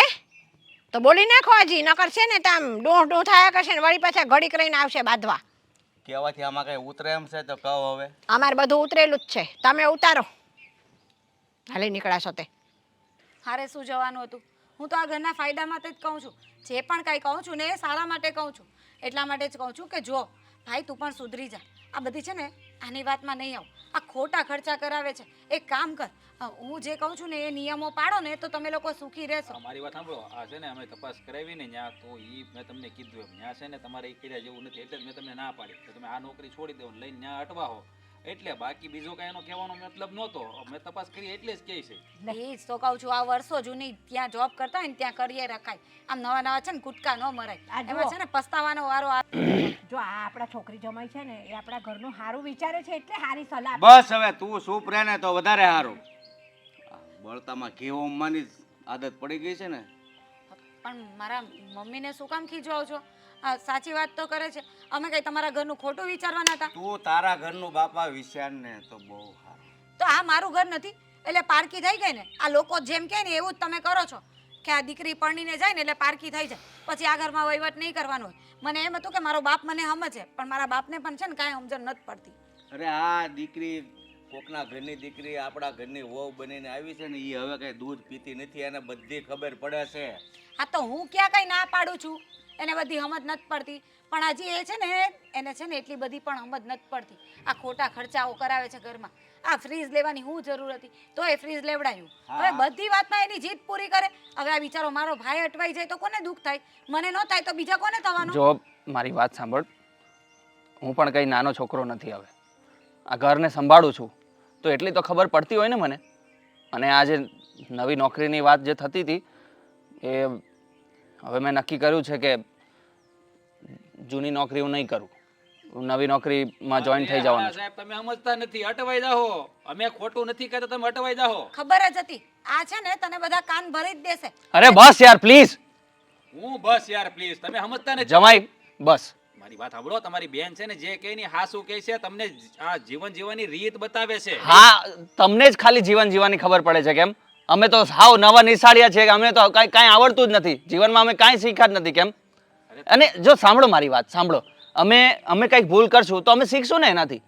તો બોલી નાખો હજી, નકર છે ને તામ ડોહ ડોહ થયા કરશે ને વળી પાછા ઘડીક રહીને આવશે બાંધવા. કહેવાથી આમાં કઈ ઉતરે એમ છે તો કહો હવે. અમારે બધું ઉતરેલું જ છે, તમે ઉતારો. હાલી નીકળાશો તે. હારે શું જવાનું હતું? હું તો આ ઘરના ફાયદા માટે જ કહું છું, જે પણ કાંઈ કહું છું ને એ સારા માટે કહું છું. એટલા માટે જ કહું છું કે જો ભાઈ તું પણ સુધરી જા. આ બધી છે ને આની વાતમાં નહીં આવ, આ ખોટા ખર્ચા કરાવે છે. એક કામ કર, હું જે કહું છું ને એ નિયમો પાડો ને તો તમે લોકો સુખી રહેશો. મારી વાત સાંભળો, આ છે ને અમે તપાસ કરાવી ને ત્યાં તો એ મેં તમને કીધું એમ ત્યાં છે ને તમારે એ કર્યા જેવું નથી, એટલે જ મેં તમને ના પાડી કે તમે આ નોકરી છોડી દો લઈને ત્યાં અટવા હો. એટલે બાકી બીજો કાંઈ એનો કહેવાનો મતલબ નહોતો, મેં તપાસ કરી એટલે જ કહે છે. એ જ તો કહું છું, આ વર્ષો જૂની ત્યાં જોબ કરતા હોય ને ત્યાં કરીએ રખાય. આમ નવા નવા છે ને ગુટકા ન મરાય, એમાં છે ને પસ્તાવાનો વારો આવે. જો આ આપણા છોકરી જમાઈ છે ને એ આપણા ઘરનું સારું વિચારે છે એટલે સારી સલાહ. બસ હવે તું ચૂપ રહે ને તો વધારે સારું. બળતામાં ઘી ઉમવાની આદત પડી ગઈ છે ને. પણ મારા મમ્મીને શું કામ ખીજવાવ છો? સાચી વાત તો કરે છે, અમે કઈ તમારા ઘરનું ખોટું વિચારવાના હતા? તું તારા ઘરનું બાપા વિચાર ને તો બહુ સારું. તો આ મારું ઘર નથી એટલે પારકી થઈ ગઈ ને? આ લોકો જેમ કહે ને એવું જ તમે કરો છો કે આ દીકરી પરણીને જાય ને એટલે પારકી થઈ જાય, પછી આ ઘરમાં વહીવટ નહીં કરવાનો હોય. મને એમ હતું કે મારો બાપ મને સમજે, પણ મારા બાપને પણ છે ને કાંઈ સમજણ નથી પડતી. અરે આ દીકરી કોકના ઘરની દીકરી આપણા ઘરની વહુ બનીને આવી છે ને એ હવે કઈ દૂધ પીતી નથી, એને બધી ખબર પડે છે. આ તો હું ક્યાં કઈ ના પાડું છું, એને બધી સમજ નથી પડતી. પણ હજી એ છે ને એને છે ને એટલી બધી પણ સમજ નથી પડતી. આ ખોટા ખર્ચાઓ કરાવે છે ઘરમાં. આ ફ્રીજ લેવાની હું જરૂર હતી તો એ ફ્રીજ લેવડાયું. હવે બધી વાતમાં એની જીત પૂરી કરે. હવે આ બિચારો મારો ભાઈ અટવાઈ જાય તો કોને દુઃખ થાય? મને ન થાય તો બીજા કોને થવાનું? જો મારી વાત સાંભળ, હું પણ કંઈ નાનો છોકરો નથી. હવે આ ઘરને સંભાળું છું તો એટલી તો ખબર પડતી હોય ને મને. અને આ જે નવી નોકરીની વાત જે થતી હતી એ હવે મેં નક્કી કર્યું છે કે જૂની નોકરી હું નહીં કરું. હું નવી નોકરીમાં જોઈન થઈ જવાનું છું. સાહેબ તમે સમજતા નથી, અટવાઈ જાઓ. અમે ખોટું નથી કહેતા, તમે અટવાઈ જાઓ. ખબર જ હતી આ છે ને તને બધા કાન ભરી જ દેશે. અરે બસ યાર પ્લીઝ. હું બસ યાર પ્લીઝ, તમે સમજતા નથી. જમાઈ બસ. મારી વાત સાંભળો, તમારી બેન છે ને જે કહે ની હાસુ કહે છે, તમને આ જીવન જીવવાની રીત બતાવે છે. હા, તમને જ ખાલી જીવન જીવવાની ખબર પડે છે કેમ? અમે તો સાવ નવા નિશાળિયા છે કે અમને તો કાંઈ આવડતું જ નથી જીવનમાં. અમે કાંઈ શીખ્યા જ નથી કેમ? અને જો સાંભળો મારી વાત સાંભળો, અમે કંઈક ભૂલ કરશું તો અમે શીખશું ને એનાથી.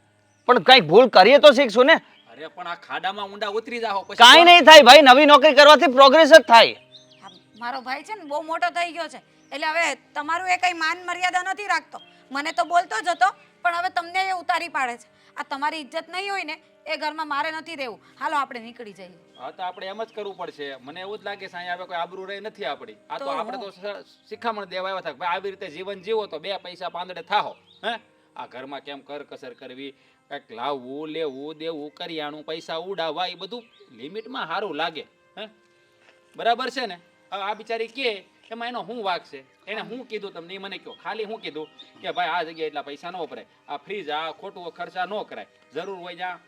પણ કંઈક ભૂલ કરીએ તો શીખશું ને. અરે પણ આ ખાડામાં ઊંડા ઉતરી જાઓ પછી કાંઈ નહીં થાય ભાઈ. નવી નોકરી કરવાથી પ્રોગ્રેસ જ થાય. આ મારો ભાઈ છે ને બહુ મોટો થઈ ગયો છે એટલે હવે તમારું એ કઈ માન મર્યાદા નથી રાખતો. મને તો બોલતો જ હતો પણ હવે તમને એ ઉતારી પાડે છે. આ તમારી ઇજ્જત નહીં હોય ને એ ઘરમાં મારે નથી રહેવું. હાલો આપણે નીકળી જઈએ. હા તો આપણે એમ જ કરવું પડશે. મને એવું જ લાગે છે અહીંયા હવે કોઈ આબરૂ રહી નથી આપણી. આ તો આપણે તો શિખામણ દેવા આવ્યા હતા ભાઈ આવી રીતે જીવન જીવો તો બે પૈસા પાંદડે થાઓ. હે આ ઘરમાં કેમ કરકસર કરવી, કંઈક લાવવું લેવું દેવું કરિયાણું પૈસા ઉડાવવા એ બધું લિમિટમાં સારું લાગે. હે બરાબર છે ને? હવે આ બિચારી કે એમાં એનો શું વાક છે? એને હું કીધું તમને એ મને કહો. ખાલી હું કીધું કે ભાઈ આ જગ્યાએ એટલા પૈસા ન વપરાય, આ ફ્રીજ આ ખોટું ખર્ચા ન કરાય, જરૂર હોય જ્યાં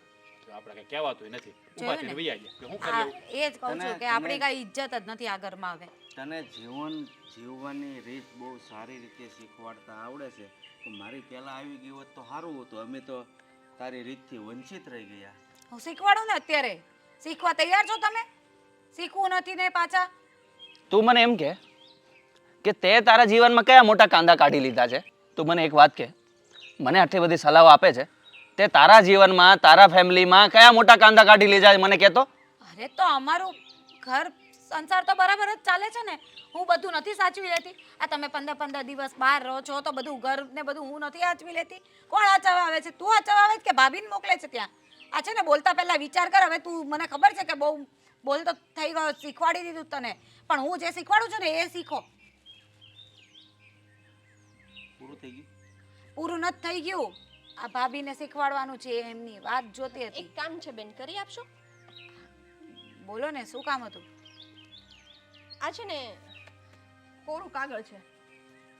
આપણે કઈ કહેવાતું નથી. ઊભા થઈને વહી આવ્યા કે હું હા કરી એ જ કહું છું કે આપણી કઈ ઇજ્જત જ નથી આ ઘરમાં હવે. તને જીવન જીવવાની રીત બહુ સારી રીતે શીખવાડતા આવડે છે. તો મારી પહેલા આવી ગઈ હોત તો સારું હતું. અમે તો તારી રીતથી વંચિત રહી ગયા. હું શીખવાડું ને અત્યારે. શીખવા તૈયાર છો તમે? શીખવું નથી ને પાછા? તું મને એમ કે તે તારા જીવનમાં કયા મોટા કાંદા કાઢી લીધા છે? તું મને એક વાત કે, મને આટલી બધી સલાહો આપે છે, તે તારા જીવનમાં તારા ફેમિલીમાં કયા મોટા કાંદા કાઢી લીધા છે મને કહેતો? અરે તો અમારું ઘર સંસાર તો બરાબર જ ચાલે છે ને. હું બધું નથી સાચવી લેતી? આ તમે 15 દિવસ બહાર રહો છો તો બધું ઘર ને બધું હું નથી સાચવી લેતી? કોણ આચવા આવે છે? તું આચવા આવે છે કે ભાભીને મોકલે છે ત્યાં? આ છે ને બોલતા પહેલા વિચાર કર. હવે તું મને ખબર છે કે બહુ બોલતો થઈ ગયો, શીખવાડી દીધું તને, પણ હું જે શીખવાડું છું ને એ શીખો. પૂરું થઈ ગયું? પૂરું નથી થઈ ગયું. આ ભાભીને શીખવાડવાનું છે, એમની વાત જોતી હતી. એક કામ છે બેન, કરી આપશો? બોલો ને શું કામ હતું? આ છે ને કોરું કાગળ છે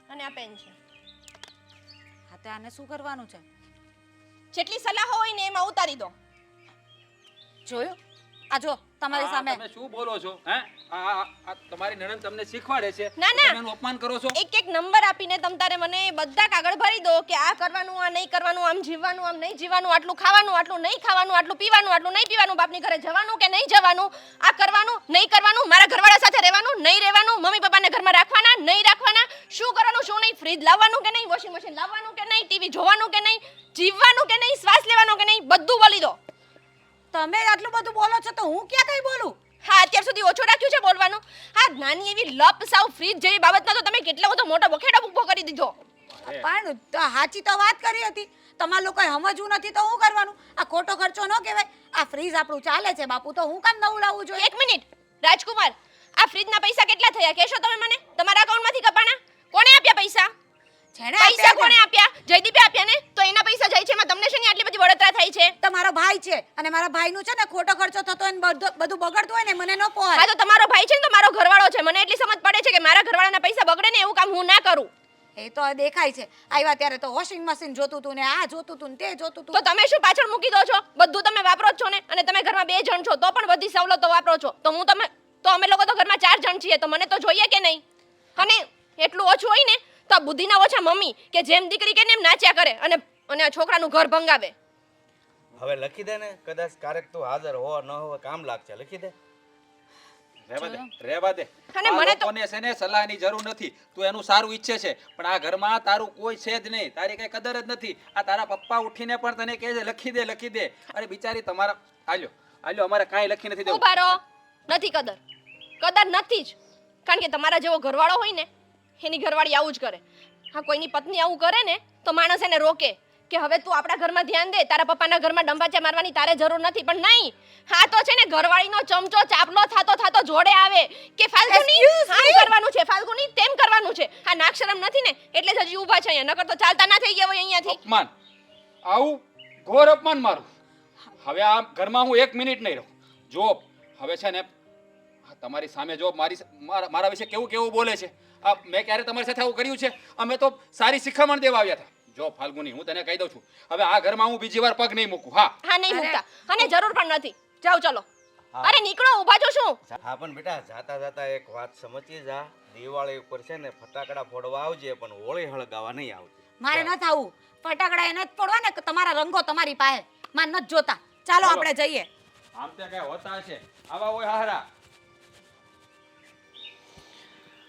અને આ પેન છે. હા તો આને શું કરવાનું છે? જેટલી સલાહ હોય ને એમાં ઉતારી દો. જોયું? આ જો તમારી સામે તમે શું બોલો છો? હે આ તમારી નણંદ તમને શીખવાડે છે, ના, ના. તમે એનું અપમાન કરો છો. એક એક નંબર આપીને તમ તારે મને બધા કાગળ ભરી દો કે આ કરવાનું આ નહીં કરવાનું, આમ જીવવાનું આમ નહીં જીવવાનું, આટલું ખાવાનું આટલું નહીં ખાવાનું, આટલું પીવાનું આટલું નહીં પીવાનું, બાપની ઘરે જવાનું કે નહીં જવાનું, આ કરવાનું નહીં કરવાનું, મારા ઘરવાળા સાથે રહેવાનું નહીં રહેવાનું, મમ્મી પપ્પાને ઘરમાં રાખવાના નહીં રાખવાના, શું કરવાનું શું નહીં, ફ્રીજ લાવવાનું કે નહીં, વોશિંગ મશીન લાવવાનું કે નહીં, ટીવી જોવાનું કે નહીં, જીવવાનું કે નહીં, શ્વાસ લેવાનો કે નહીં, બધું બોલી દો. તમે આટલું બધું બોલો છો તો હું ક્યાં કઈ બોલું? હા અત્યાર સુધી ઓછો રાખ્યું છે બોલવાનું. હા નાની એવી લપ સાવ ફ્રીજ જેવી બાબતમાં તો તમે કેટલો બધો મોટો બખેડો ઊભો કરી દીધો. પણ સાચી તો વાત કરી હતી. તમારા લોકોએ સમજવું નથી તો શું કરવાનું? આ ખોટો ખર્ચો ન કહેવાય? આ ફ્રીજ આપણું ચાલે છે બાપુ, તો હું કામ નવું લાવવું જોઈએ? એક મિનિટ રાજકુમાર, આ ફ્રીજના પૈસા કેટલા થયા કહેશો તમે મને? તમારા અકાઉન્ટમાંથી કપાણા? કોણે આપ્યા પૈસા? જેણે પૈસા આપ્યા કોણે આપ્યા? જયદીપે આપ્યા ને? તો એના પૈસા જાય છે, એમાં તમને શેની આટલી બધી બળતરા થઈ છે? તમારો ભાઈ છે અને મારા ભાઈનું છે ને ખોટો ખર્ચો થતો હોય ને બધું બગડતું હોય ને મને ન પોહાય. હા તો તમારો ભાઈ છે ને તો મારો ઘરવાળો છે. મને એટલી સમજ પડે છે કે મારા ઘરવાળાના પૈસા બગડે ને એવું કામ હું ના કરું. એ તો દેખાય છે. આવ્યા ત્યારે તો વોશિંગ મશીન જોતું તું ને આ જોતું તું ને તે જોતું તું. તો તમે શું પાછળ મૂકી દો છો? બધું તમે વાપરો જ છો ને, અને તમે ઘરમાં 2 જણ છો તો પણ બધી સવલતો વાપરો છો. તો અમે લોકો તો ઘરમાં 4 જણ છીએ, તો મને તો જોઈએ કે નહીં? અને એટલું ઓછું હોય ને તો આ બુદ્ધિના ઓછા મમ્મી કે જેમ દીકરી કે એમ નાચ્યા કરે અને આ છોકરાનું ઘર ભંગાવે. હવે લખી દે ને, કદાચ ક્યારેક તું હાજર હો ન હો કામ લાગશે. લખી દે. રહેવા દે અને આ મને તો- લોકોને છે ને સલાહની જરૂર નથી તું એનું સારું ઈચ્છે છે પણ આ ઘરમાં તારું કોઈ છે જ નહીં તારી કઈ કદર જ નથી આ તારા પપ્પા ઉઠીને પણ તને કહે છે લખી દે અરે બિચારી તમારા આલ્યો અમારે કાંઈ લખી નથી દેવું ઉભા રહો. નથી કદર નથી જ. કારણ કે તમારા જેવો ઘરવાળો હોય ને એની ઘરવાળી આવું જ કરે. હા, કોઈની પત્ની આવું કરે ને તો માણસ એને રોકે કે હવે તું આપણા ઘરમાં ધ્યાન દે, તારા પપ્પાના ઘરમાં ડંબાચા મારવાની તારે જરૂર નથી. પણ નહીં, હા તો છે ને ઘરવાળીનો ચમચો ચાપલો થાતો જોડે આવે કે ફાલ્ગુની આમ કરવાનું છે, ફાલ્ગુની તેમ કરવાનું છે. હા, નાક શરમ નથી ને એટલે જ હજી ઊભા છે અહીંયા, નકર તો ચાલતા ના થઈ ગયા હોય અહીંયાથી. અપમાન આવું ઘોર અપમાન મારું હવે આ ઘરમાં હું 1 મિનિટ નહીં રહું જો હવે છે ને તમારી સામે જો મારા વિશે કેવું બોલે છે આ મેં ક્યારે તમારી સાથે આવું કર્યું છે અમે તો સારી શિખામણ દેવા આવ્યા હતા જો ફાલ્ગુની હું તને કહી દઉં છું હવે આ ઘરમાં હું બીજી વાર પગ નહીં મૂકું હા નહીં મૂકતા અને જરૂર પણ નથી. જાઓ ચલો. અરે નીકળો, ઊભા છો શું? હા પણ બેટા જાતા એક વાત સમજી જા, દિવાળી ઉપર છે ને ફટાકડા ફોડવા આવજે પણ હોળી હળગાવા નહીં આવતી. મારે ન થાવું ફટાકડા એ નથી પડવા ને કે તમારા રંગો તમારી પાસે માર નથી જોતા. ચાલો આપણે જઈએ. આમ તે કઈ હોતા છે આવા હોય હારા